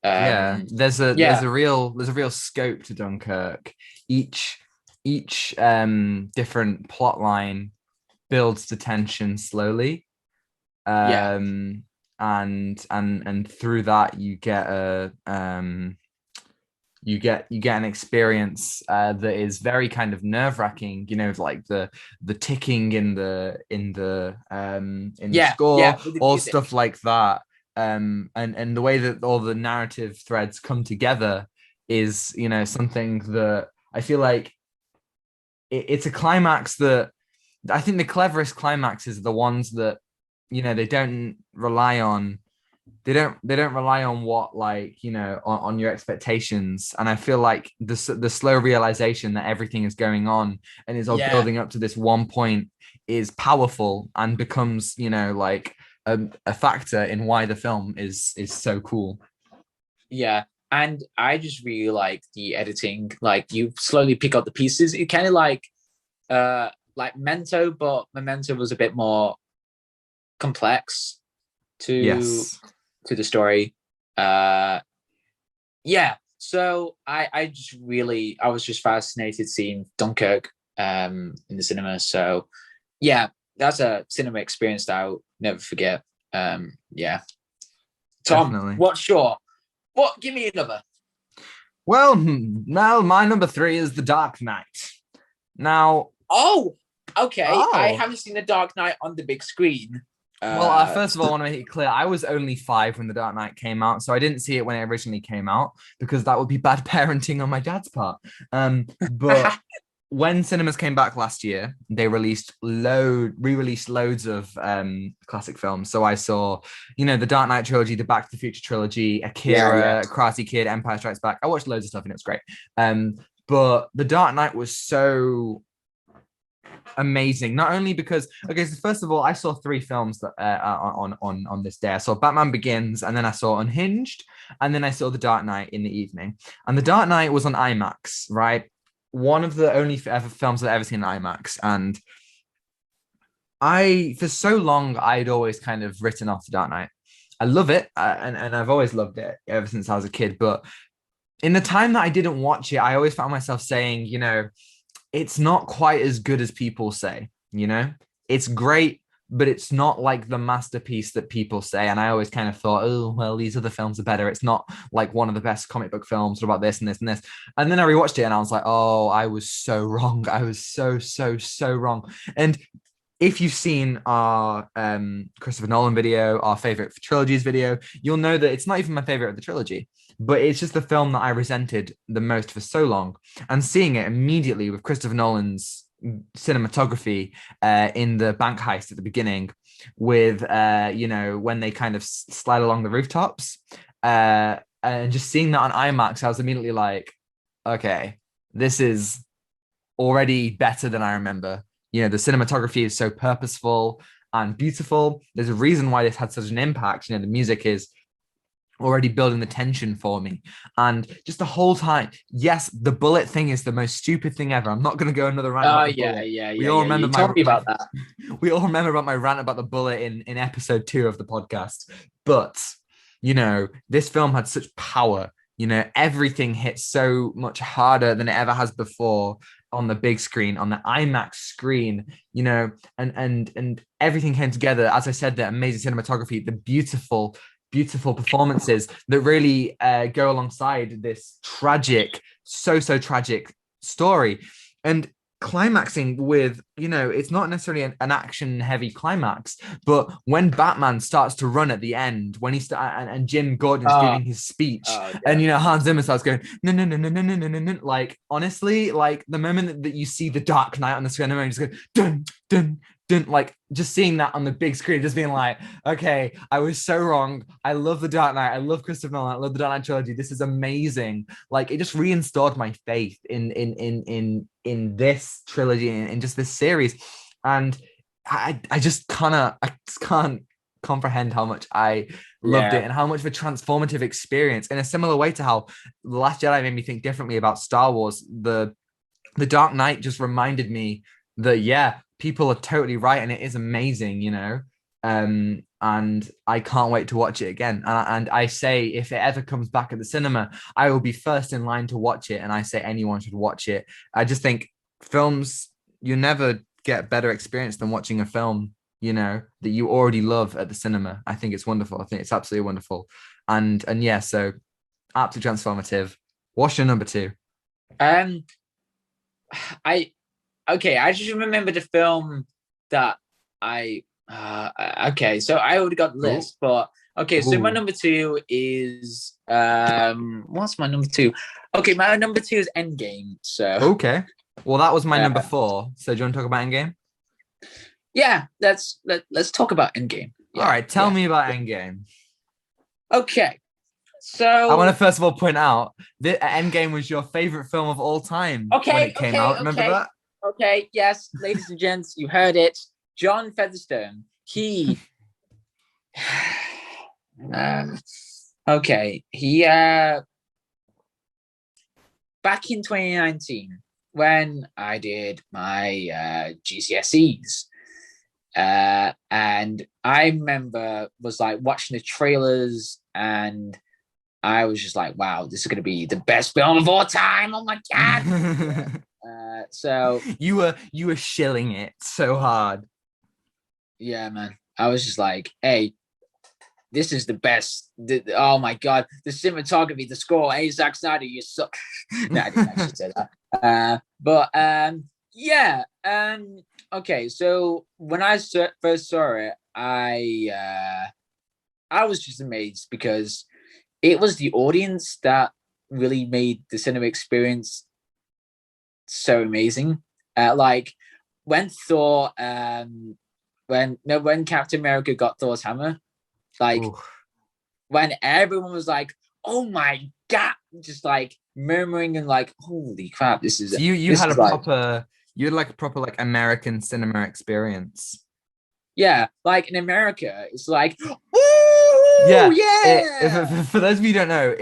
Yeah, yeah, there's a real scope to Dunkirk. Each different plot line builds the tension slowly. yeah, And through that you get an experience that is very kind of nerve-wracking, like the ticking in the yeah, score, with the all music. stuff like that. And the way that all the narrative threads come together is, something that I feel like it's a climax that I think the cleverest climaxes are the ones that, they don't rely on they don't rely on what, like, on your expectations. And I feel like the slow realization that everything is going on and is all Yeah, building up to this one point is powerful and becomes, like a factor in why the film is so cool. yeah. And I just really like the editing. Like you slowly pick up the pieces. It kind of like Memento, but Memento was a bit more complex to Yes, the story. Uh yeah. So I was just fascinated seeing Dunkirk in the cinema. So yeah, that's a cinema experience that I'll never forget. Yeah. Tom, definitely. what's your what give me another. Well, my number three is The Dark Knight. Now, Oh, okay. I oh, haven't seen The Dark Knight on the big screen. well, first of all, I want to make it clear I was only 5 when The Dark Knight came out, so I didn't see it when it originally came out because that would be bad parenting on my dad's part. But when cinemas came back last year, they re-released loads of classic films. So I saw, the Dark Knight trilogy, the Back to the Future trilogy, Yeah, yeah. Akira, Karate Kid, Empire Strikes Back. I watched loads of stuff and it was great. But The Dark Knight was so amazing. Not only because, okay, so first of all, I saw 3 films that on this day. I saw Batman Begins, and then I saw Unhinged, and then I saw The Dark Knight in the evening. And The Dark Knight was on IMAX, right? One of the only ever films I've ever seen on IMAX. And for so long, I'd always kind of written off The Dark Knight. I love it, and I've always loved it ever since I was a kid. But in the time that I didn't watch it, I always found myself saying, it's not quite as good as people say, It's great, but it's not like the masterpiece that people say. And I always kind of thought, oh, well, these other films are better. It's not like one of the best comic book films. What about this and this and this? And then I rewatched it and I was like, oh, I was so wrong. I was so, so, so wrong. And if you've seen our Christopher Nolan video, our favorite trilogies video, you'll know that it's not even my favorite of the trilogy, but it's just the film that I resented the most for so long. And seeing it immediately with Christopher Nolan's cinematography in the bank heist at the beginning, with when they kind of slide along the rooftops, and just seeing that on IMAX, I was immediately like, okay, this is already better than I remember. The cinematography is so purposeful and beautiful. There's a reason why this had such an impact. The music is already building the tension for me. And just the whole time, yes, the bullet thing is the most stupid thing ever. I'm not going to go another rant Oh about the yeah, bullet. yeah, We yeah, all yeah. remember You told me about that. we all remember about my rant about the bullet in episode 2 of the podcast. But, this film had such power. Everything hit so much harder than it ever has before on the big screen, on the IMAX screen, and everything came together. As I said, the amazing cinematography, the beautiful performances that really go alongside this tragic, so tragic story. And climaxing with, it's not necessarily an action heavy climax, but when Batman starts to run at the end, when and Jim Gordon's Oh, giving his speech, oh and yeah. Hans Zimmer starts going no no no no no no no no no, like, honestly, like the moment that you see the Dark Knight on the screen, the moment just go dun dun dun, like just seeing that on the big screen, just being like, okay, I was so wrong. I love the Dark Knight. I love Christopher Nolan. I love the Dark Knight trilogy. This is amazing. Like, it just reinstalled my faith in this trilogy and in just this series. And I just can't comprehend how much I loved it Yeah. and how much of a transformative experience, in a similar way to how The Last Jedi made me think differently about Star Wars. The Dark Knight just reminded me that, yeah, people are totally right and it is amazing. And I can't wait to watch it again. And I say, if it ever comes back at the cinema, I will be first in line to watch it. And I say anyone should watch it. I just think films, you never get better experience than watching a film, that you already love at the cinema. I think it's wonderful. I think it's absolutely wonderful. And yeah, so absolutely transformative. What's your number two? Um, I okay. I just remember the film that I. Okay, so I already got the Oh, list, but okay. So my oh, number two is what's my number two? Okay, my number two is Endgame. So okay. Well, that was my number uh, four. So do you want to talk about Endgame? yeah, let's talk about Endgame. All Yeah, right, tell yeah. me about Endgame. Okay, I want to so first of all point out that Endgame was your favorite film of all time when okay, it came okay, out. Remember okay, that? okay. Yes, ladies and gents, you heard it. John Featherstone. He. um, okay, he back in 2019 when I did my GCSEs. And I remember was like watching the trailers and I was just like, wow, this is going to be the best film of all time. Oh my God. So you were shilling it so hard. yeah, man, I was just like, hey, this is the best. Oh my God, the cinematography, the score. Hey, Zack Snyder, you suck. No, I didn't actually say that. But yeah. Okay, so when I first saw it, I was just amazed because it was the audience that really made the cinema experience so amazing. Like when Thor, when no, when Captain America got Thor's hammer, like Ooh. when everyone was like, "Oh my God," just like murmuring and like, "Holy crap, So you this had a is like." proper you had like a proper like American cinema experience. Yeah, like in America, it's like, Yeah, "Woo, for, yeah!" for those of you who don't know,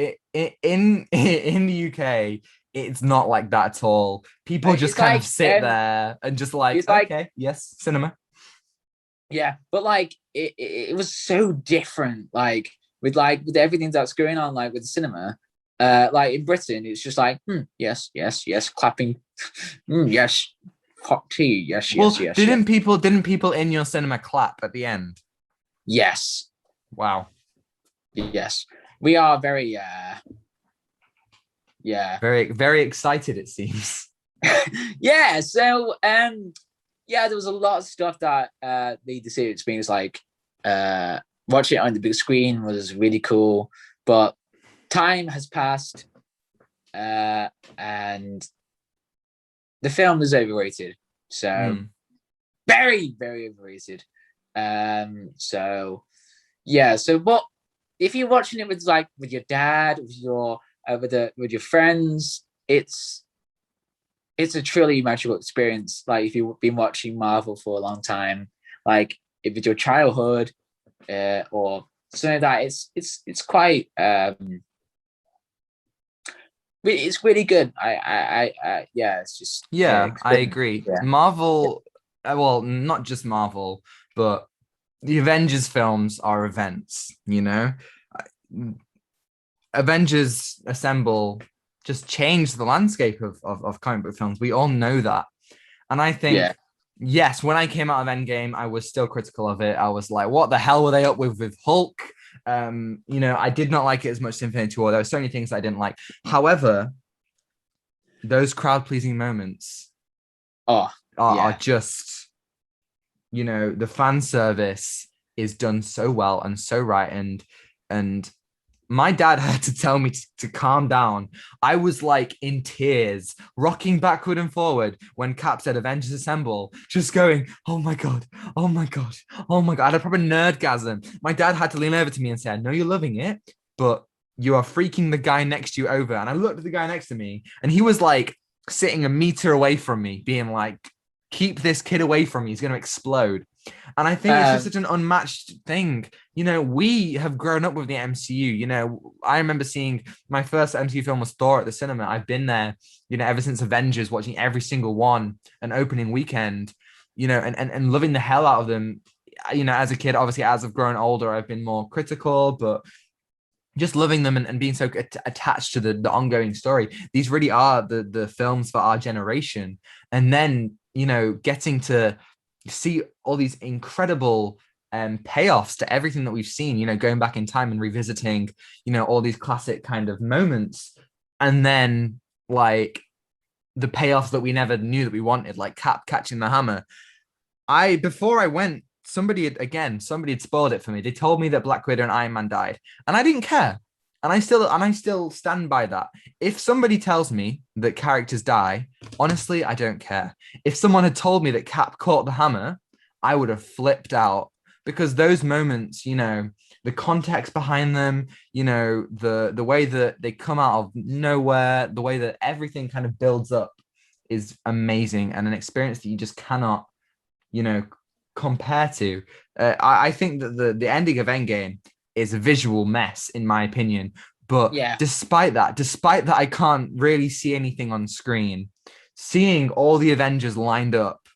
in the UK, it's not like that at all. People just It's kind of like, sit there and just like, it's like, okay, yes, cinema. yeah, but like it was so different, like with everything that's going on, like with the cinema. Like in Britain, it's just like, yes, yes, yes, clapping, yes, hot tea, yes, Well, yes, yes, yes, didn't people in your cinema clap at the end? yes, Wow. yes. We are very, yeah, Very, very excited, it seems. yeah. So, yeah, there was a lot of stuff that made the series experience like uh watching it on the big screen was really cool, but time has passed, uh, and the film is overrated. So Mm. very, very overrated. So yeah. So what if you're watching it with like with your dad, with your with your friends? It's a truly magical experience. Like if you've been watching Marvel for a long time, like if it's your childhood, or something like that, it's quite it's really good. Yeah, it's just yeah, Yeah, I experience. agree. Yeah, Marvel, well, not just Marvel, but the Avengers films are events. Avengers Assemble just changed the landscape of comic book films. We all know that. And I yeah. think, yes, when I came out of Endgame, I was still critical of it. I was like, what the hell were they up with Hulk? I did not like it as much as Infinity War. There were so many things I didn't like. However, those crowd pleasing moments Oh, are yeah. just, the fan service is done so well and so right. And my dad had to tell me to calm down. I was like in tears, rocking backward and forward when Cap said Avengers Assemble, just going, oh my God, oh my God, oh my God. I had a proper nerdgasm. My dad had to lean over to me and say, I know you're loving it, but you are freaking the guy next to you over. And I looked at the guy next to me and he was like sitting a meter away from me, being like, keep this kid away from me. He's going to explode. And I think it's just Um, such an unmatched thing. We have grown up with the MCU. I remember seeing my first MCU film was Thor at the cinema. I've been there, ever since Avengers, watching every single one, an opening weekend, and loving the hell out of them. as a kid, obviously, as I've grown older, I've been more critical, but just loving them and being so attached to the ongoing story. These really are the films for our generation. And then, getting to see all these incredible payoffs to everything that we've seen, going back in time and revisiting, all these classic kind of moments. And then like the payoffs that we never knew that we wanted, like Cap catching the hammer. Before I went, somebody had spoiled it for me. They told me that Black Widow and Iron Man died, and I didn't care. And I still stand by that. If somebody tells me that characters die, honestly, I don't care. If someone had told me that Cap caught the hammer, I would have flipped out, because those moments, the context behind them, the way that they come out of nowhere, the way that everything kind of builds up is amazing, and an experience that you just cannot, compare to. I think that the ending of Endgame is a visual mess, in my opinion. But Yeah. despite that, I can't really see anything on screen. Seeing all the Avengers lined up,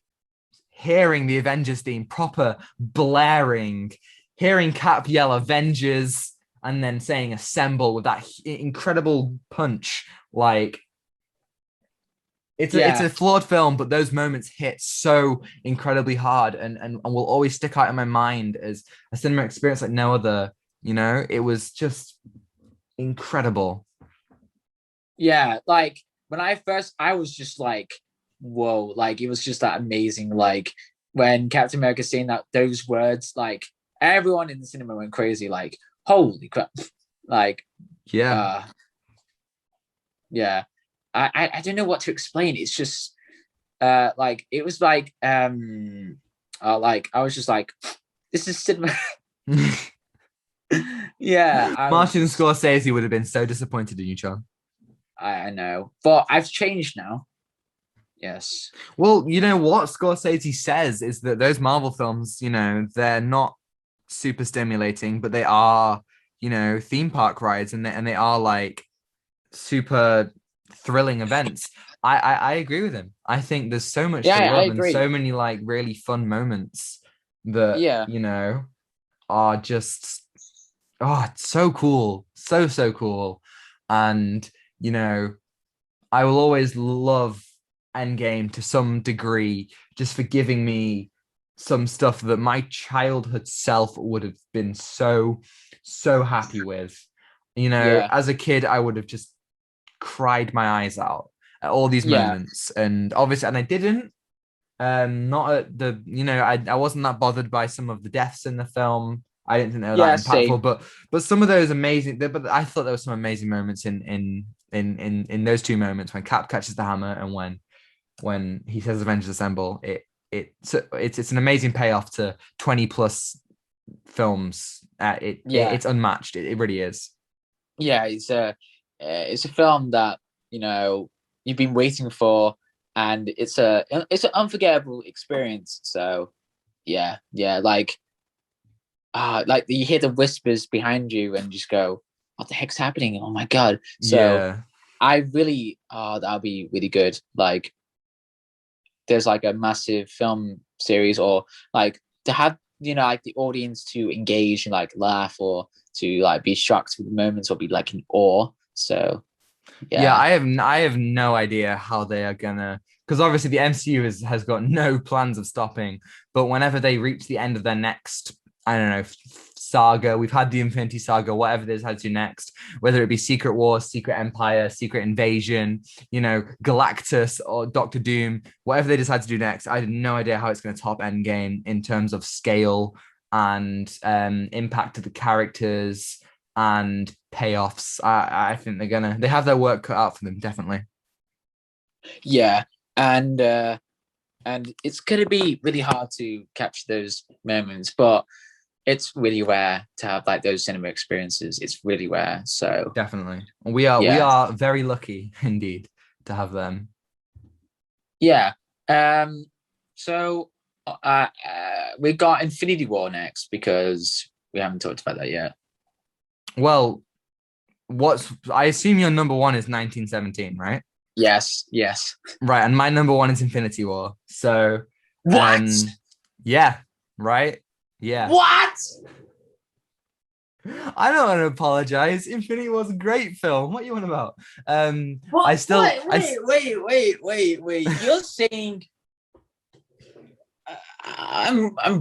hearing the Avengers theme proper blaring, hearing Cap yell Avengers and then saying assemble with that incredible punch, like it's a flawed film, but those moments hit so incredibly hard and will always stick out in my mind as a cinema experience like no other. It was just incredible. Yeah, like when I was just like, whoa, like it was just that amazing. Like when Captain America saying those words, like everyone in the cinema went crazy, like, holy crap. Like, Yeah. Yeah. I don't know what to explain. It's just like it was like I was just like, this is cinema. Yeah, Martin Scorsese would have been so disappointed in you, John. I know, but I've changed now. Yes. Well, you know what Scorsese says is that those Marvel films, they're not super stimulating, but they are, theme park rides, and they are like super thrilling events. I agree with him. I think there's so much to I love and agree. so many like really fun moments that, Yeah. are just, oh, it's so cool. So cool. And, I will always love Endgame to some degree, just for giving me some stuff that my childhood self would have been so happy with. Yeah. As a kid, I would have just cried my eyes out at all these Yeah. moments, and obviously, and I didn't. Not at the, I wasn't that bothered by some of the deaths in the film. I didn't think they were that Yeah, impactful, same. but some of those amazing. But I thought there were some amazing moments in those two moments when Cap catches the hammer and when he says Avengers Assemble. It's an amazing payoff to 20 plus films. Yeah. It's unmatched. It really is. Yeah, it's a film that, you've been waiting for, and it's an unforgettable experience. So yeah, like you hear the whispers behind you and just go, what the heck's happening? Oh my god. So Yeah. I really, that'll be really good. Like there's like a massive film series, or like to have, like the audience to engage and like laugh, or to like be shocked with the moments, or be like in awe. So Yeah, yeah. I have no idea how they are gonna, because obviously the MCU has got no plans of stopping. But whenever they reach the end of their next, I don't know, saga, we've had the Infinity Saga, whatever they decide to do next, whether it be Secret Wars, Secret Empire, Secret Invasion, Galactus or Doctor Doom, whatever they decide to do next, I have no idea how it's going to top Endgame in terms of scale and impact to the characters and payoffs. I think they have their work cut out for them, definitely. Yeah. And it's gonna be really hard to capture those moments, but it's really rare to have like those cinema experiences. It's really rare. So Definitely. We yeah. are very lucky indeed to have them. Yeah. So we got Infinity War next, because we haven't talked about that yet. Well, I assume your number one is 1917, right? Yes. Right, and my number one is Infinity War. So What? yeah, right. Yeah. What? I don't want to apologize. Infinity was a great film. What you want about? I What? still, What? I s- Wait. You're saying I'm. Uh,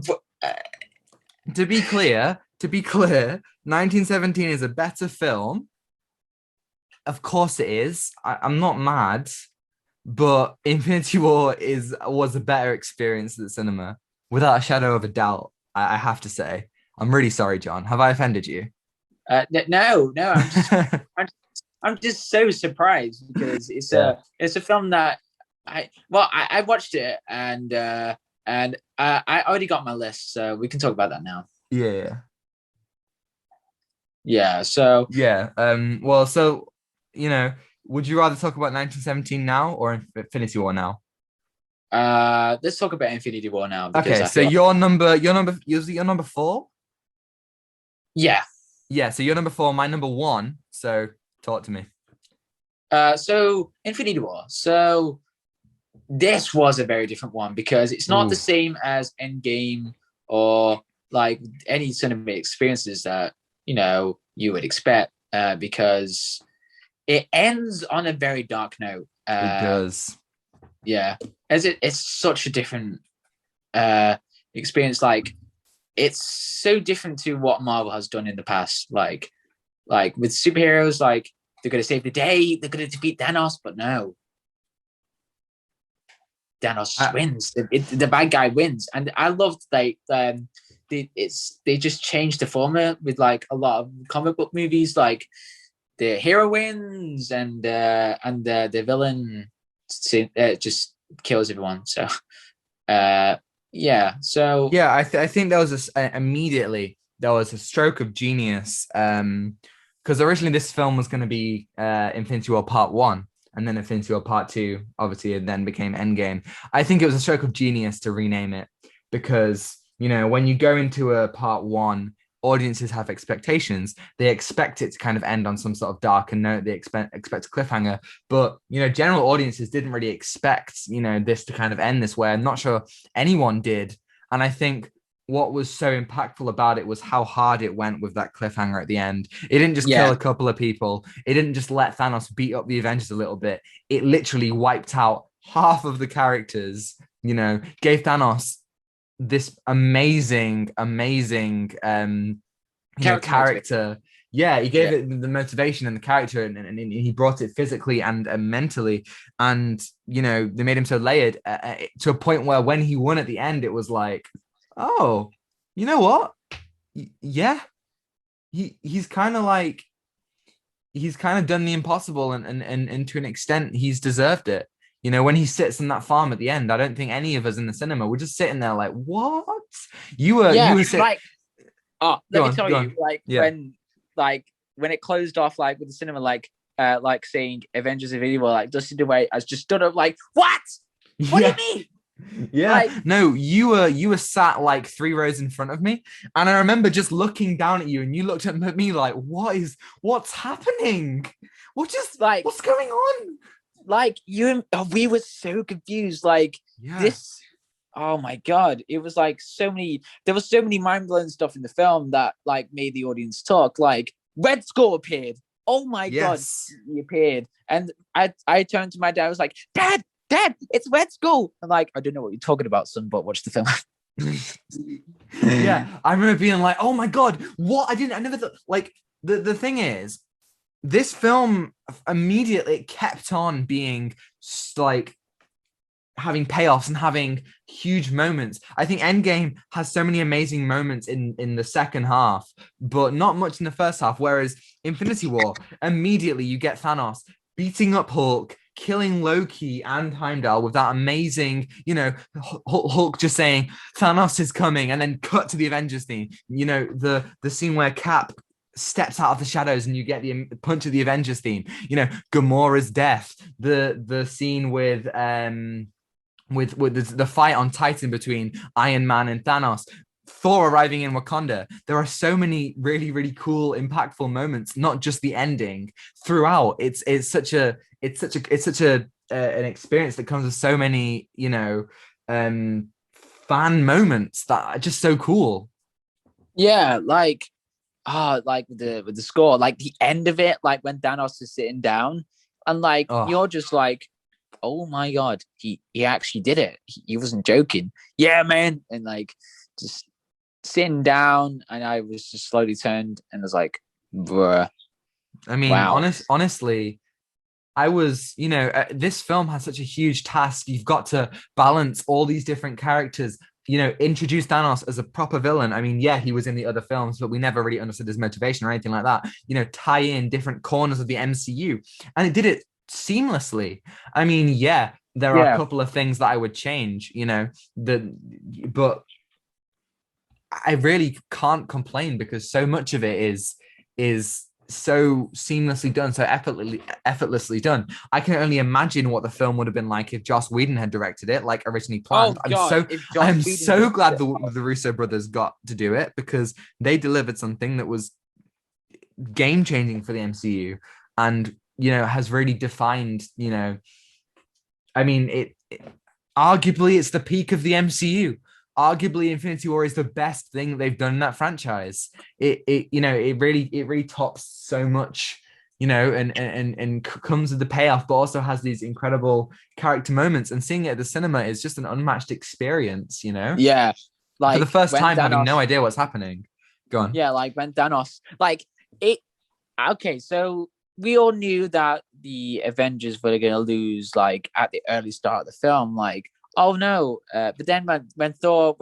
to be clear, 1917 is a better film. Of course it is. I'm not mad, but Infinity War was a better experience at the cinema, without a shadow of a doubt. I have to say. I'm really sorry, John. Have I offended you? no. I'm, I'm just so surprised because Yeah. it's a film that I watched it and I already got my list, so we can talk about that now. Yeah. Yeah. So Yeah. Well, so you know, would you rather talk about 1917 now or Infinity War now? let's talk about Infinity War now because Okay, I so feel your number four? yeah. Yeah, so you're number four, my number one. So talk to me. So Infinity War. So this was a very different one because it's not the Ooh, same as Endgame or like any cinema experiences that you would expect because it ends on a very dark note. it does. Yeah, as it's such a different uh, experience. Like it's so different to what Marvel has done in the past. Like with superheroes, like they're gonna save the day, they're gonna defeat Thanos, but no, Thanos I, wins. The bad guy wins, and I loved like they just changed the format with like a lot of comic book movies, like the hero wins and the villain just kills everyone. So uh, yeah, so yeah, I think there was immediately there was a stroke of genius. Because originally this film was going to be Infinity War Part One, and then Infinity War Part Two. Obviously, it then became Endgame. I think it was a stroke of genius to rename it because when you go into a Part One, audiences have expectations. They expect it to kind of end on some sort of darker note. They expect a cliffhanger, but general audiences didn't really expect this to kind of end this way. I'm not sure anyone did, and I think what was so impactful about it was how hard it went with that cliffhanger at the end. It didn't just kill yeah, a couple of people. It didn't just let Thanos beat up the Avengers a little bit. It literally wiped out half of the characters, gave Thanos this amazing character motivation. character. Yeah, he Yeah, gave it the motivation and the character, and he brought it physically and mentally. And they made him so layered to a point where when he won at the end, it was like, oh, you know what? Yeah, he's kind of like he's kind of done the impossible, and to an extent, he's deserved it. When he sits on that farm at the end, I don't think any of us in the cinema were just sitting there like, what? You yeah, were sit. like let Go me on, tell go you, on. Yeah. like when it closed off, like with the cinema, like saying Avengers Infinity War, like Dusty DeWay has just stood up, like what? What do you Yeah. mean? Yeah. Like No, you were sat like 3 rows in front of me. And I remember just looking down at you and you looked at me like, what's happening? like What's going on? we were so confused. Like Yeah. this, oh my god, it was like there was so many mind-blowing stuff in the film that like made the audience talk. Like Red Skull appeared. Oh my god, Yes. he appeared. And I turned to my dad, I was like, Dad, it's Red Skull. I'm like, I don't know what you're talking about, son, but watch the film. Yeah. I remember being like, oh my God, what? I never thought like the thing is, this film immediately kept on being like having payoffs and having huge moments. I think Endgame has so many amazing moments in the second half, but not much in the first half. Whereas Infinity War, immediately you get Thanos beating up Hulk, killing Loki and Heimdall with that amazing, Hulk just saying Thanos is coming, and then cut to the Avengers theme. The scene where Cap steps out of the shadows and you get the punch of the Avengers theme. Gamora's death, the scene with the fight on Titan between Iron Man and Thanos, Thor arriving in Wakanda. There are so many really, really cool, impactful moments, not just the ending throughout. It's such an experience that comes with so many, fan moments that are just so cool. Yeah, like with the score, like the end of it, like when Thanos is sitting down, and like Oh, you're just like, oh my god, he actually did it. He wasn't joking. Yeah, man, and like just sitting down, and I was just slowly turned and was like, bruh, I mean, wow, honestly, I was, this film has such a huge task. You've got to balance all these different characters, introduce Thanos as a proper villain. I mean, yeah, he was in the other films, but we never really understood his motivation or anything like that. Tie in different corners of the MCU. And it did it seamlessly. I mean, yeah, there are a yeah, couple of things that I would change, but I really can't complain because so much of it is so seamlessly done, so effortlessly done. I can only imagine what the film would have been like if Joss Whedon had directed it, like originally oh planned. I'm god, so if Joss I'm Whedon so directed glad it, the Russo brothers got to do it because they delivered something that was game changing for the MCU, and has really defined. I mean, arguably it's the peak of the MCU. Arguably, Infinity War is the best thing that they've done in that franchise. It really tops so much, and comes with the payoff, but also has these incredible character moments. And seeing it at the cinema is just an unmatched experience. yeah, For the like first when time, having no Thanos, idea what's happening. Go on. yeah, like when Thanos, like it. Okay, so we all knew that the Avengers were going to lose, like at the early start of the film. Like, oh no! But then when Thor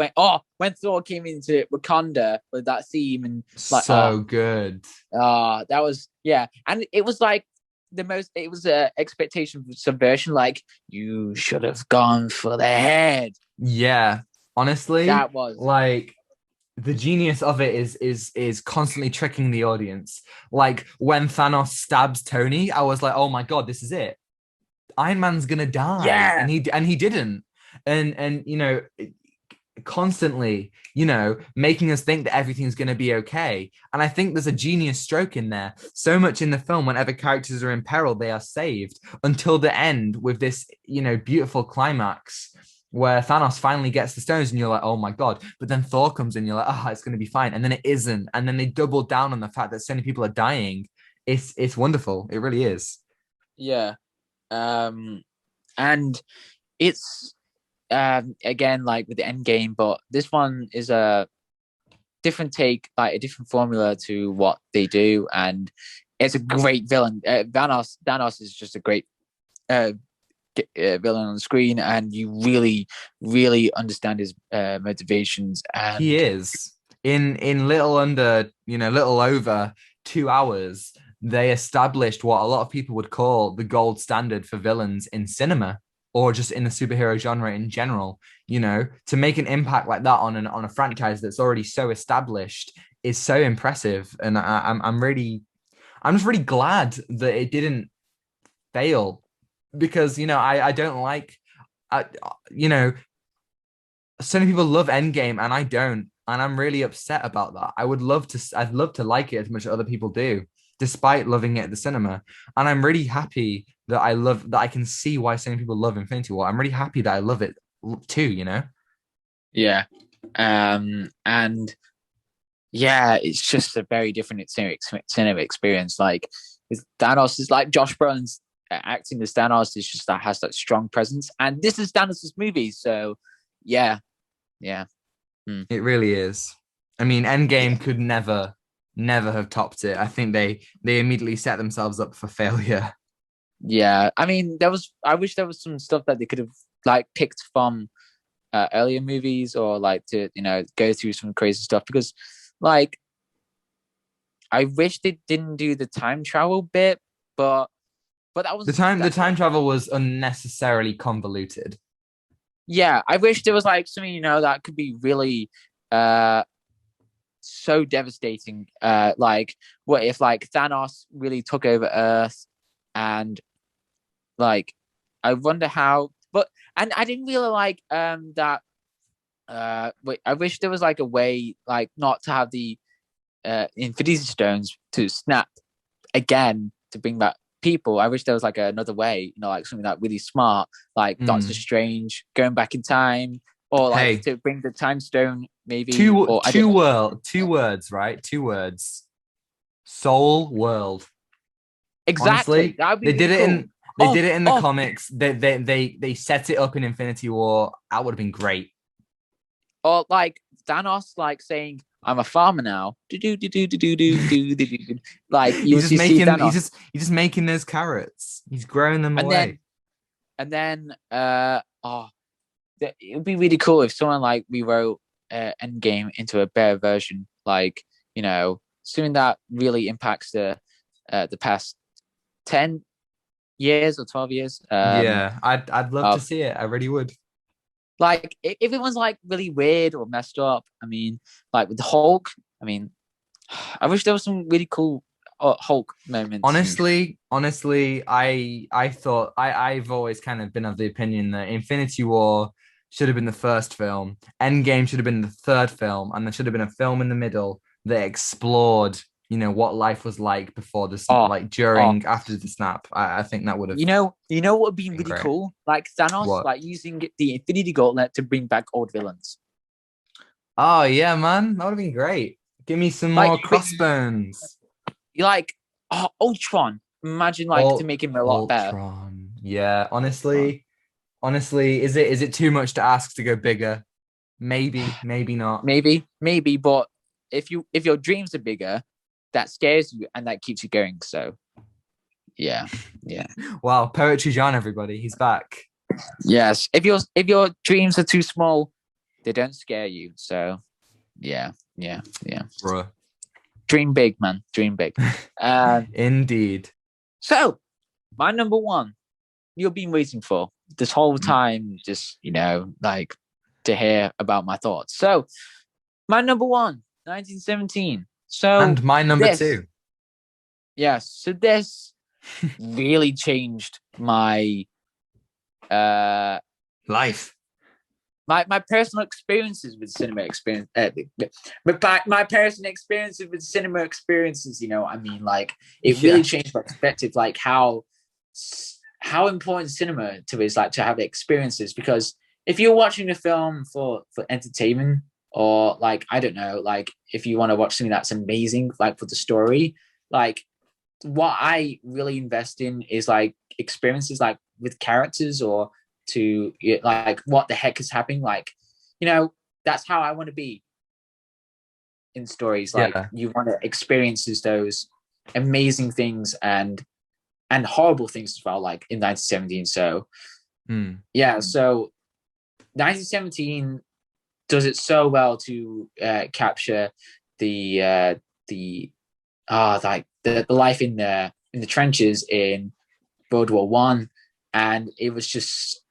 came into Wakanda with that theme and like, So good. that was yeah, and it was like the most. It was a expectation subversion. Like, you should have gone for the head. Yeah. Honestly, That was like the genius of it is constantly tricking the audience. Like when Thanos stabs Tony, I was like, "Oh my god, this is it. Iron Man's gonna die," yeah, and he didn't. And constantly, making us think that everything's gonna be okay. And I think there's a genius stroke in there. So much in the film, whenever characters are in peril, they are saved until the end with this, beautiful climax where Thanos finally gets the stones and you're like, oh my God. But then Thor comes in, you're like, oh, it's going to be fine. And then it isn't. And then they double down on the fact that so many people are dying. It's wonderful. It really is. yeah. And it's again like with the end game, but this one is a different take, like a different formula to what they do, and it's a great villain. Thanos is just a great uh, villain on the screen, and you really understand his motivations. He And is. In little over 2 hours, they established what a lot of people would call the gold standard for villains in cinema or just in the superhero genre in general. To make an impact like that on a franchise that's already so established is so impressive. And I'm just really glad that it didn't fail because I don't like I, you know so many people love Endgame and I don't, and I'm really upset about that. I'd love to like it as much as other people do, despite loving it at the cinema. And I'm really happy that I can see why so many people love Infinity War. I'm really happy that I love it too. yeah, and yeah, it's just a very different cinema experience. Like with Thanos is like Josh Brolin's acting as Thanos is just that has that strong presence, and this is Thanos's movie, so yeah, yeah, mm, It really is. I mean, Endgame yeah, could never have topped it. I think they immediately set themselves up for failure. yeah. I mean, I wish there was some stuff that they could have like picked from earlier movies, or like to go through some crazy stuff because like I wish they didn't do the time travel bit, but that The was time the that time travel was unnecessarily convoluted. yeah, I wish there was like something that could be really uh so devastating. Like what if like Thanos really took over Earth, and like I wonder how. But and I didn't really like that. Wait, I wish there was like a way like not to have the Infinity Stones to snap again to bring back people. I wish there was like another way, like something like really smart, like Doctor Mm. Strange going back in time, or like Hey, to bring the time stone, maybe, or I don't. two words, right? Two words. Soul World. Exactly, Honestly, that would be really cool. they Oh, did it in the oh, comics. They set it up in Infinity War. That would have been great. or like Thanos, like saying, "I'm a farmer now." Do do do do do do do do do do. Like you see Thanos, He's just making those carrots. He's growing them and away. then and then oh, it would be really cool if someone like rewrote Endgame into a better version, like something that really impacts the past 10 years or 12 years. Yeah, I'd love to Of see it. I really would. like if it was like really weird or messed up. I mean, like with the Hulk. I mean, I wish there was some really cool Hulk moments. And Honestly, I thought I've always kind of been of the opinion that Infinity War should have been the first film, Endgame should have been the third film, and there should have been a film in the middle that explored, what life was like before this, oh, like oh, during, after the snap. I think that would have what would be been really great. cool? Like Thanos, What? like using the Infinity Gauntlet to bring back old villains. Oh yeah, man, that would have been great. Give me some Like more crossbones. like Ultron. Imagine like to make him a lot better. Ultron. Yeah, Uh, honestly, is it too much to ask to go bigger? Maybe, maybe not. maybe, but if your dreams are bigger, that scares you and that keeps you going. So yeah, yeah, Wow, Poetry John, everybody, he's back. yes. If your dreams are too small, they don't scare you. So yeah, yeah, yeah. Bruh. Dream big, man. Dream big. Uh, Indeed. so my number one, you've been waiting for this whole time, just like to hear about my thoughts. So my number one, 1917. So And my number this, two. yes, so this really changed my uh Life. my personal experiences with cinema experience. My personal experiences with cinema experiences. I mean, like it really Yeah. changed my perspective, like how important cinema to is like to have experiences. Because if you're watching a film for entertainment, or like I don't know, like if you want to watch something that's amazing, like for the story, like what I really invest in is like experiences, like with characters, or to like what the heck is happening. Like, that's how I want to be in stories. Like Yeah. you want to experiences those amazing things and horrible things as well, like in 1917. So Hmm. yeah, so 1917 does it so well to capture the like the life in the trenches in World War One, and it was just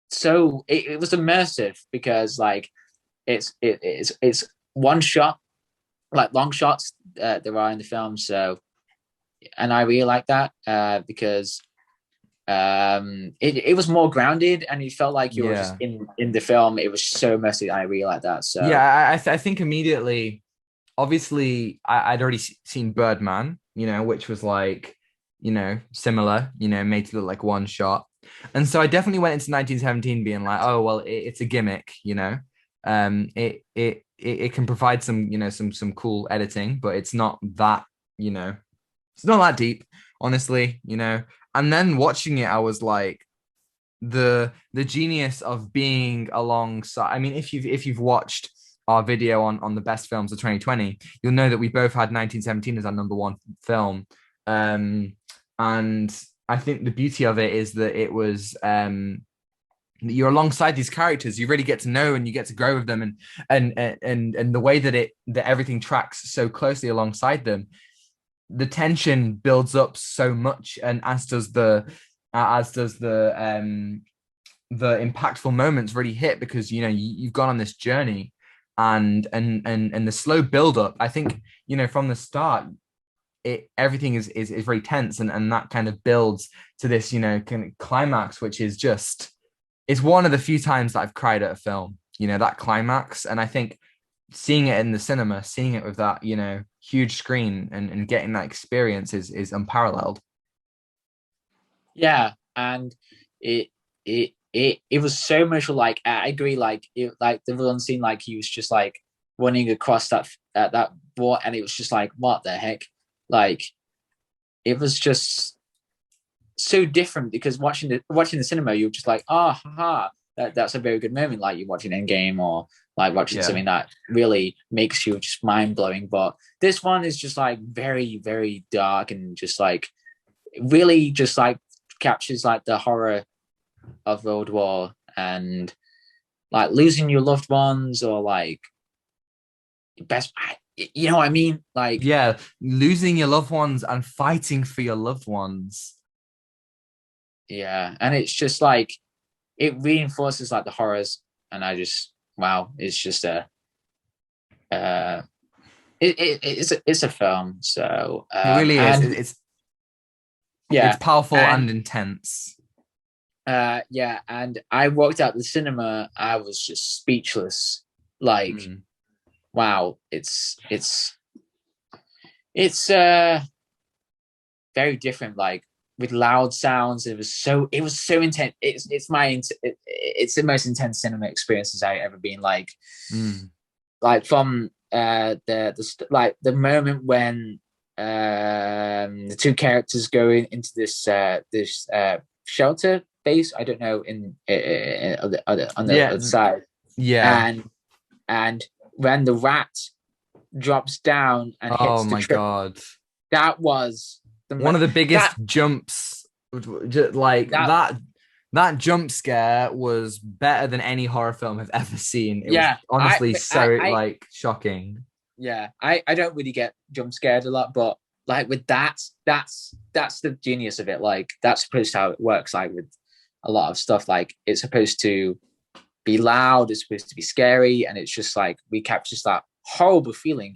so it was immersive because like it's one shot, like long shots there are in the film. So and I really like that because it was more grounded and it felt like you were just Yeah. in the film. It was so messy. I really like that. Yeah, So I think immediately, obviously, I'd already seen Birdman, which was like, similar, made to look like one shot. And so I definitely went into 1917 being like, oh, well, it's a gimmick, it can provide some, some cool editing, but it's not that, it's not that deep, honestly, And then watching it, I was like, the genius of being alongside. I mean, if you've watched our video on the best films of 2020, you'll know that we both had 1917 as our number one film. And I think the beauty of it is that it was you're alongside these characters, you really get to know and you get to grow with them, and the way that everything tracks so closely alongside them, the tension builds up so much, and as does the impactful moments really hit, because you've gone on this journey, and the slow build up, I think, from the start, everything is very tense, and that kind of builds to this kind of climax, which is just, it's one of the few times that I've cried at a film, that climax. And I think seeing it in the cinema, seeing it with that huge screen, and getting that experience is unparalleled. yeah, and it it was so much like I agree. Like it, like the one scene, like he was just like running across that board, and it was just like, what the heck? Like it was just so different because watching the cinema, you're just like, oh, haha, that's a very good moment. Like you're watching Endgame or like watching Yeah. something that really makes you just mind blowing. But this one is just like very, very dark and just like really just like captures like the horror of World War and like losing your loved ones or like best, you know what I mean? Like, Yeah, losing your loved ones and fighting for your loved ones. yeah, and it's just like it reinforces like the horrors, and I just wow, it's just uh it's a film. So It really is. and It's yeah, powerful and and intense. yeah, and I walked out the cinema, I was just speechless. Like, Mm. wow, it's very different, like with loud sounds. It was so intense. It's the most intense cinema experiences I ever been. Mm. Like from like the moment when the two characters go into this shelter base. I don't know on the Yeah, other side, yeah. and and when the rat drops down and Oh hits the my trip, God. that was One of the that biggest jumps, like that that jump scare was better than any horror film I've ever seen. It was yeah honestly so I like shocking. yeah, I don't really get jump scared a lot, but like with that, that's the genius of it. Like that's supposed to how it works. Like with a lot of stuff, like it's supposed to be loud, it's supposed to be scary, and it's just like we captures that horrible feeling,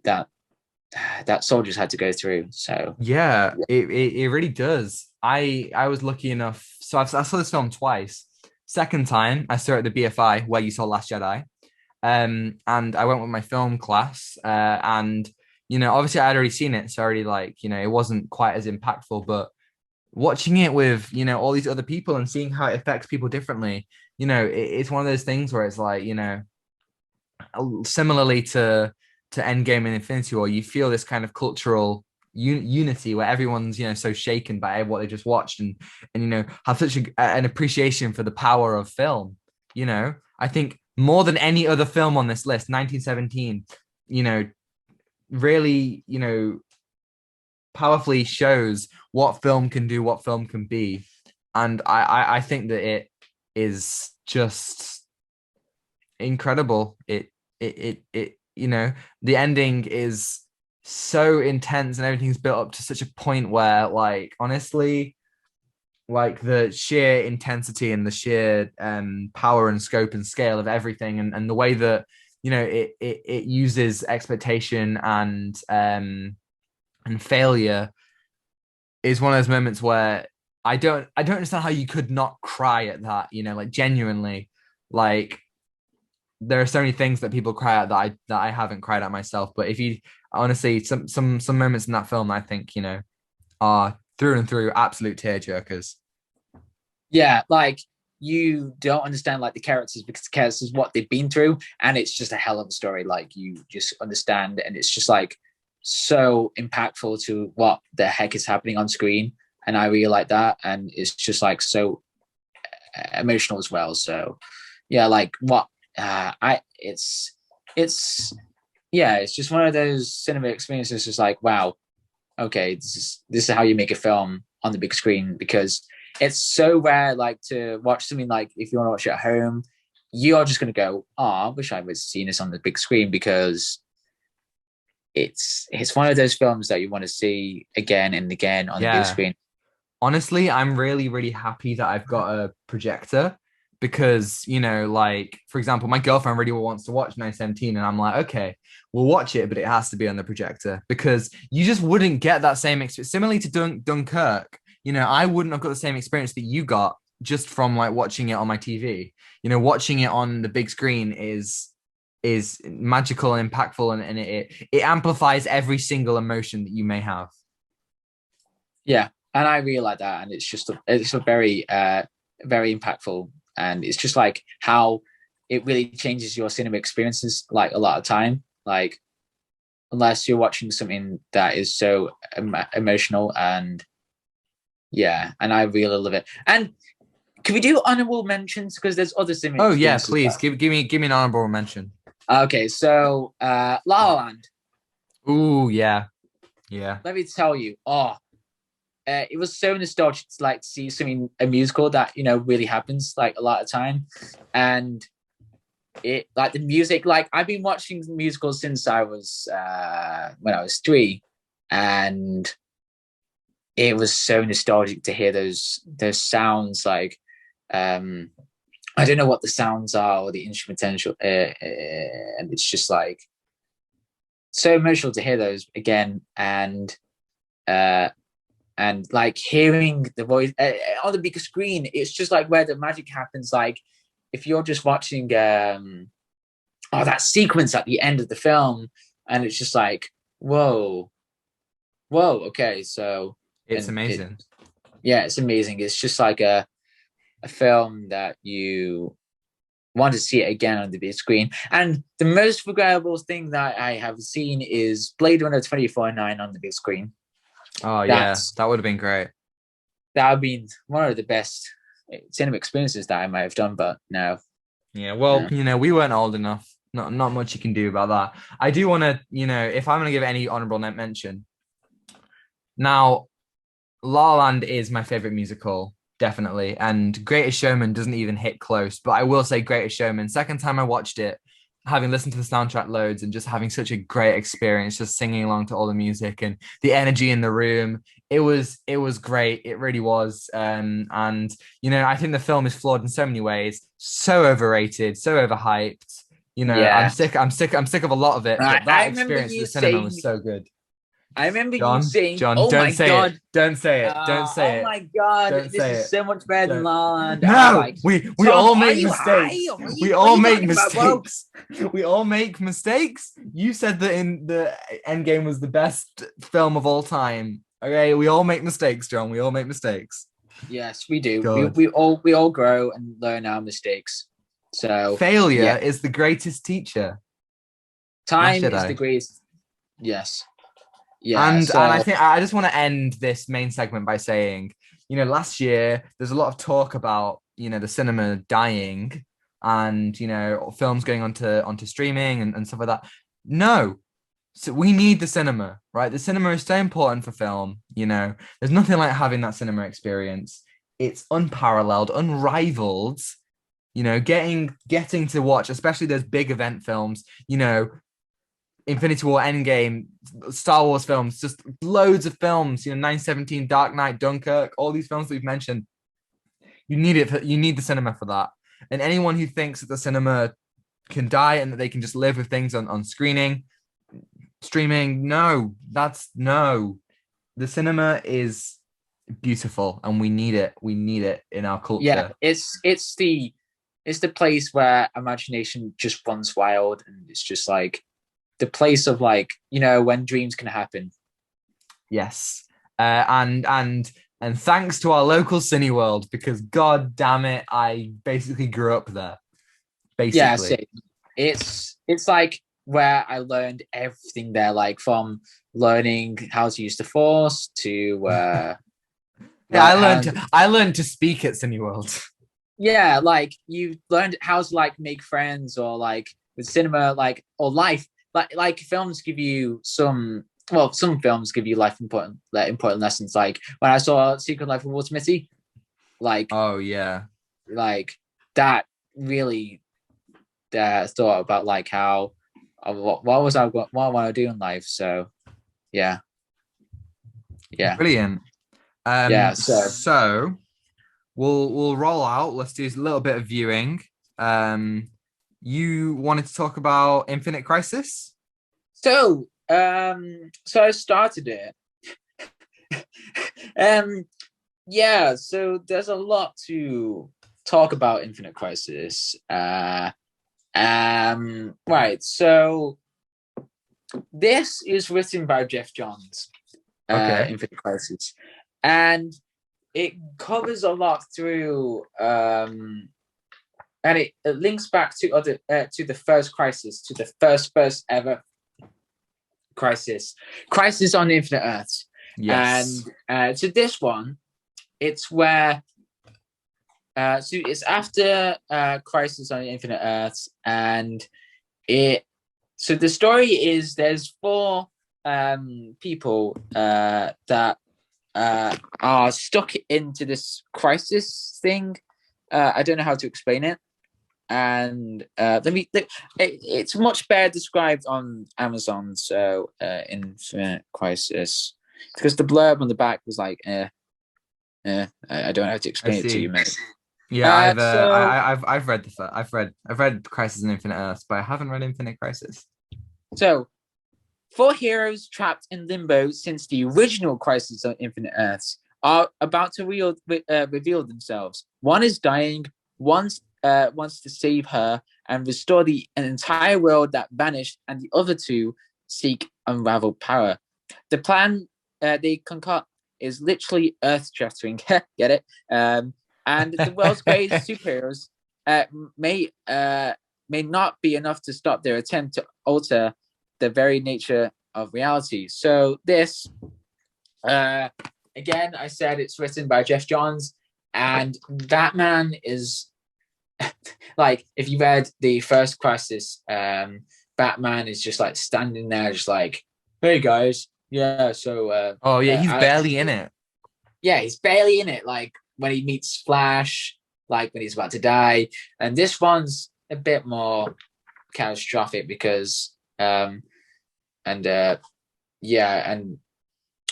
that that soldiers had to go through. So Yeah, it really does. I was lucky enough. So I saw this film twice. Second time I saw it at the BFI where you saw Last Jedi. And I went with my film class. And obviously I'd already seen it, so already like it wasn't quite as impactful. But watching it with all these other people and seeing how it affects people differently, it's one of those things where it's like similarly to Endgame and Infinity War, you feel this kind of cultural unity where everyone's so shaken by what they just watched and have such an appreciation for the power of film. I think more than any other film on this list, 1917, really powerfully shows what film can do, what film can be, and I think that it is just incredible. It the ending is so intense and everything's built up to such a point where like honestly like the sheer intensity and the sheer power and scope and scale of everything and the way that it uses expectation and failure is one of those moments where I don't understand how you could not cry at that, like genuinely. Like there are so many things that people cry at that I haven't cried at myself. But if you honestly, some moments in that film, I think are through and through absolute tear jerkers. yeah, like you don't understand like the characters because the characters what they've been through, and it's just a hell of a story. Like you just understand, and it's just like so impactful to what the heck is happening on screen. And I really like that, and it's just like so emotional as well. So yeah, like what I it's yeah, it's just one of those cinema experiences. Just like wow, okay, this is how you make a film on the big screen because it's so rare. Like to watch something like if you want to watch it at home, you are just gonna go, oh, I wish I was seeing this on the big screen because it's one of those films that you want to see again and again on the big Yeah. screen. Honestly, I'm really, really happy that I've got a projector because, like, for example, my girlfriend really wants to watch 917, and I'm like, okay, we'll watch it, but it has to be on the projector because you just wouldn't get that same experience. Similarly to Dunkirk, I wouldn't have got the same experience that you got just from like watching it on my TV. Watching it on the big screen is magical and impactful, and it amplifies every single emotion that you may have. Yeah, and I really like that, and it's a very very impactful, and it's just like how it really changes your cinema experiences like a lot of time. Like unless you're watching something that is so emotional, and yeah, and I really love it. And can we do honorable mentions because there's other cinema Oh yeah, experiences? please give me an honorable mention. Okay, so La La Land. Ooh, yeah. Yeah. Let me tell you, it was so nostalgic to like see something a musical that really happens like a lot of time, and it like the music. Like I've been watching musicals since I was when I was 3, and it was so nostalgic to hear those sounds. Like I don't know what the sounds are or the instrumental, and it's just like so emotional to hear those again, uh, and like hearing the voice on the bigger screen. It's just like where the magic happens. Like if you're just watching, that sequence at the end of the film, and it's just like, whoa, whoa, okay, so It's and it, amazing. yeah, it's amazing. It's just like a film that you want to see it again on the big screen. And the most forgettable thing that I have seen is Blade Runner 2049 on the big screen. Oh yeah, That's that would have been great. that would be one of the best cinema experiences that I might have done, but no. Yeah, well, No. we weren't old enough. Not much you can do about that. I do want to, if I'm gonna give any honorable mention, now La La Land is my favorite musical, definitely, and Greatest Showman doesn't even hit close. But I will say Greatest Showman. Second time I watched it, having listened to the soundtrack loads and just having such a great experience, just singing along to all the music and the energy in the room. It was great. It really was. And I think the film is flawed in so many ways, so overrated, so overhyped. I'm Yeah. sick. I'm sick of a lot of it. I, But I that remember experience of you the cinema saying was so good. I remember you John, saying, John, "Oh don't my say it. god, Don't say it. Don't say oh it. my god, Don't this say is it. so much better than Don't. La La Land." I was No, like, we "Tom, all are make you high? mistakes. We What are all you make talking about, bro?" mistakes. We all make mistakes. You said that in the Endgame was the best film of all time. Okay, we all make mistakes, John. We all make mistakes. Yes, we do. We God. we all we all grow and learn our mistakes. So yeah, Failure is the greatest teacher. Last time is the Jedi. greatest. Yes, yeah. And I So think I just want to end this main segment by saying, last year there's a lot of talk about, the cinema dying and, films going onto streaming and stuff like that. No. So we need the cinema, right? The cinema is so important for film, There's nothing like having that cinema experience. It's unparalleled, unrivaled, getting to watch, especially those big event films, Infinity War, Endgame, Star Wars films, just loads of films. 917, Dark Knight, Dunkirk, all these films that we've mentioned. You need it. You need the cinema for that. And anyone who thinks that the cinema can die and that they can just live with things on streaming, no, that's no. The cinema is beautiful, and we need it. We need it in our yeah, culture. it's the place where imagination just runs wild, and it's just like the place of like when dreams can happen. Yes. And thanks to our local Cineworld, because god damn it, I basically grew up there. Yeah, so Basically. it's like where I learned everything there, like from learning how to use the force to Yeah, like how I learned to speak at Cineworld. yeah, like you learned how to like make friends, or like with cinema, like or life, like films give you some films give you life important lessons. Like when I saw Secret Life of Walter Mitty, like Oh yeah. like that really thought about like how what was what want to do in life. So yeah, yeah, Brilliant. yeah. So So we'll roll out. Let's do a little bit of viewing. You wanted to talk about Infinite Crisis? so I started it. um yeah, so there's a lot to talk about Infinite Crisis. Right, so this is written by Jeff Johns, Okay. Infinite Crisis, and it covers a lot through and it links back to other to the first crisis, to the first ever crisis on Infinite Earths. Yes. And to this one, it's where so it's after Crisis on Infinite Earths, and it so the story is there's four people that are stuck into this crisis thing. I don't know how to explain it. And it's much better described on Amazon. So Infinite Crisis, because the blurb on the back was like, I don't know how to I explain it to you, see. mate. Yeah, So I've read Crisis on Infinite Earths, but I haven't read Infinite Crisis. so four heroes trapped in limbo since the original Crisis on Infinite Earths are about to reveal themselves. One is dying. One wants to save her and restore an entire world that vanished, and the other two seek unraveled power. The plan they concoct is literally earth-shattering. Get it? And the world's greatest superheroes uh, may may not be enough to stop their attempt to alter the very nature of reality. So this, again, I said it's written by Jeff Johns, and Batman is like, if you read the first Crisis, Batman is just like standing there, just like, "Hey guys, yeah." So, Oh yeah, he's barely in it. yeah, he's barely in it. Like when he meets Flash, like when he's about to die, and this one's a bit more catastrophic because, and yeah, and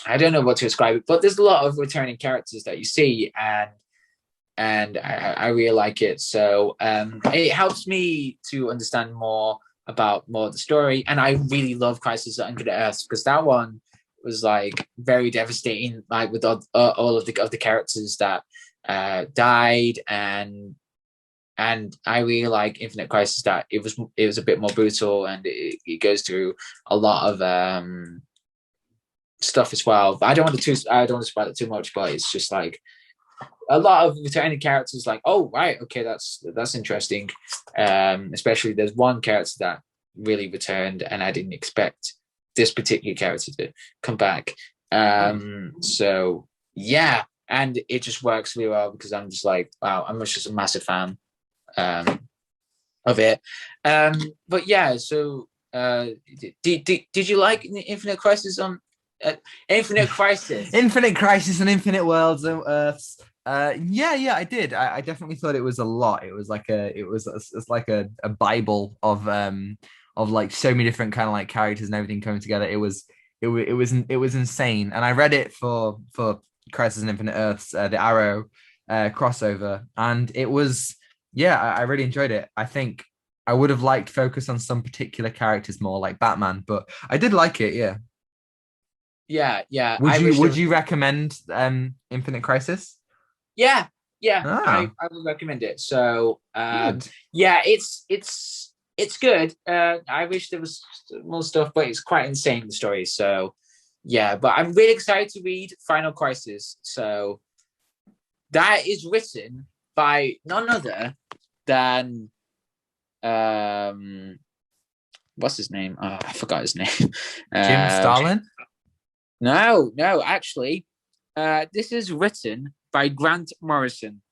I don't know what to describe it, but there's a lot of returning characters that you see, and I really like it. So it helps me to understand more about more of the story, and I really love Crisis on Infinite Earths because that one was like very devastating, like with all of the characters that died, and I really like Infinite Crisis that it was a bit more brutal, and it goes through a lot of stuff as well. But I don't want to spoil it too much, but it's just like a lot of returning characters. Like, oh right, okay, that's interesting. Especially there's one character that really returned, and I didn't expect this particular character to come back. So yeah, and it just works really well because I'm just like, wow, I'm just a massive fan of it. But yeah, so did you like Infinite Crisis on Infinite Crisis? Infinite Crisis and Infinite Worlds and Earths. Yeah, I did. I definitely thought it was a lot. It was like it's like a Bible of like so many different kind of like characters and everything coming together. It was insane. And I read it for Crisis and Infinite Earths, the Arrow crossover, and it was, yeah, I really enjoyed it. I think I would have liked focus on some particular characters more, like Batman, but I did like it. Yeah. Yeah. Would you recommend Infinite Crisis? Yeah, Ah, I would recommend it. So good. yeah, it's good. I wish there was more stuff, but it's quite insane, the story. So yeah, but I'm really excited to read Final Crisis. So that is written by none other than what's his name? Oh, I forgot his name. Jim Starlin. No, actually, this is written by Grant Morrison.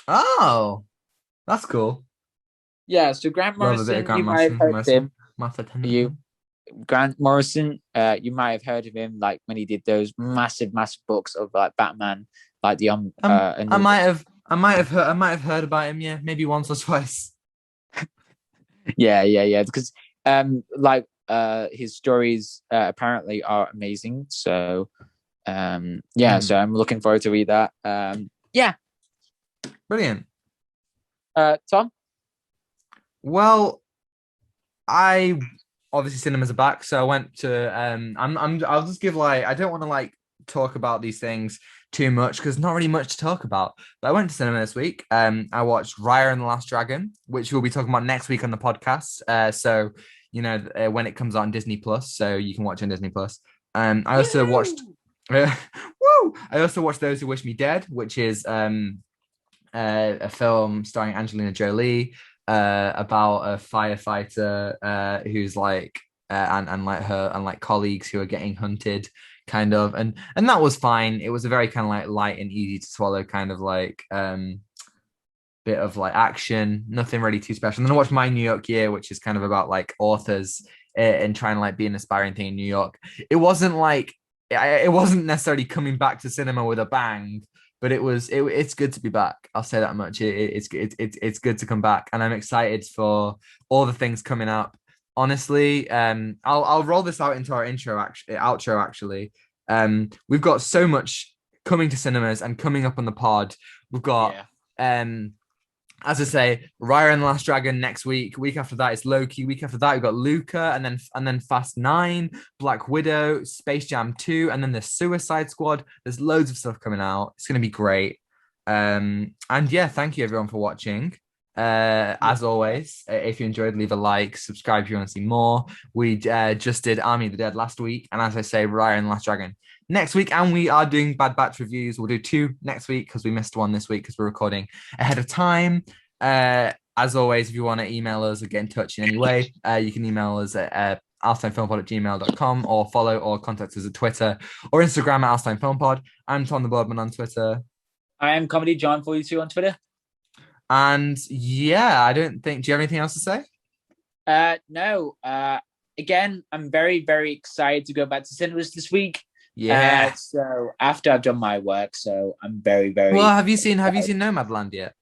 Oh, that's cool. Yeah, so Grant Love a bit of Morrison, you Grant might have heard of him. Martha You Grant Morrison, you might have heard of him like when he did those massive books of like Batman, like the I might have heard about him. Yeah, maybe once or twice. yeah, because like his stories apparently are amazing. So yeah, so I'm looking forward to read that. Yeah. Brilliant. Tom? Well, I obviously cinemas are back, so I went to I'll just give like, I don't want to like talk about these things too much because not really much to talk about. But I went to cinema this week. I watched Raya and the Last Dragon, which we'll be talking about next week on the podcast. So when it comes out on Disney Plus, so you can watch it on Disney Plus. I also watched Woo! I also watched Those Who Wish Me Dead, which is a film starring Angelina Jolie about a firefighter who's like and like her and like colleagues who are getting hunted kind of and that was fine. It was a very kind of like light and easy to swallow kind of like bit of like action, nothing really too special. And then I watched My New York Year, which is kind of about like authors and trying to like be an aspiring thing in New York. It wasn't like it wasn't necessarily coming back to cinema with a bang, but it's good to be back. I'll say that much. It's good to come back, and I'm excited for all the things coming up. Honestly, I'll roll this out into our outro actually. We've got so much coming to cinemas and coming up on the pod. We've got Yeah. as I say, Raya and the Last Dragon next week. Week after that, it's Loki. Week after that, we've got Luca, and then Fast 9, Black Widow, Space Jam 2, and then the Suicide Squad. There's loads of stuff coming out. It's gonna be great. And yeah, thank you everyone for watching. As always, if you enjoyed, leave a like, subscribe if you want to see more. We just did Army of the Dead last week, and as I say, Raya and the Last Dragon next week, and we are doing Bad Batch reviews. We'll do 2 next week because we missed one this week because we're recording ahead of time. As always, if you want to email us or get in touch in any way, you can email us at alsteinfilmpod@gmail.com or follow or contact us at Twitter or Instagram at alsteinfilmpod. I'm Tom the Birdman on Twitter. I am Comedy John 42 on Twitter. And yeah, I don't think, do you have anything else to say? No. Again, I'm very, very excited to go back to cinemas this week. Yeah. So after I've done my work, so I'm very, very. Well, have you seen Nomadland yet?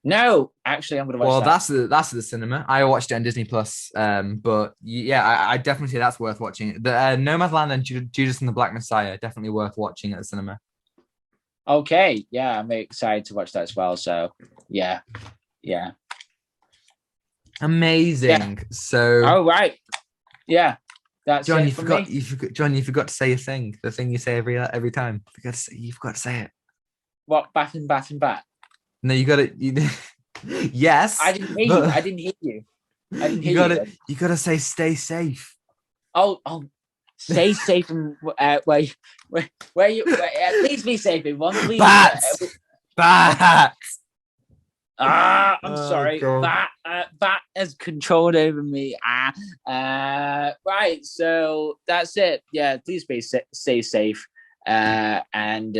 No, actually, I'm gonna watch that. That's the cinema. I watched it on Disney Plus. But yeah, I definitely say that's worth watching. The Nomadland and Judas and the Black Messiah definitely worth watching at the cinema. Okay, yeah, I'm excited to watch that as well. So yeah. Amazing. Yeah. So, all right, yeah, that's John, it you for forgot. me. You forgot to say your thing. The thing you say every time. You've got to say it. What bat and bat and bat? No, you got to. Yes. I didn't hear you. I didn't hear you. I didn't hear you. You got to say stay safe. Oh, stay safe and where you. Please be safe, everyone. Please. Bats. I'm sorry. God. Bat has controlled over me. Right. So that's it. Yeah. Please stay safe. And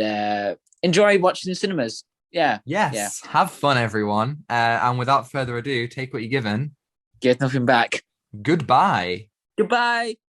enjoy watching the cinemas. Yeah. Yes. Yeah. Have fun, everyone. And without further ado, take what you're given. Get nothing back. Goodbye. Goodbye.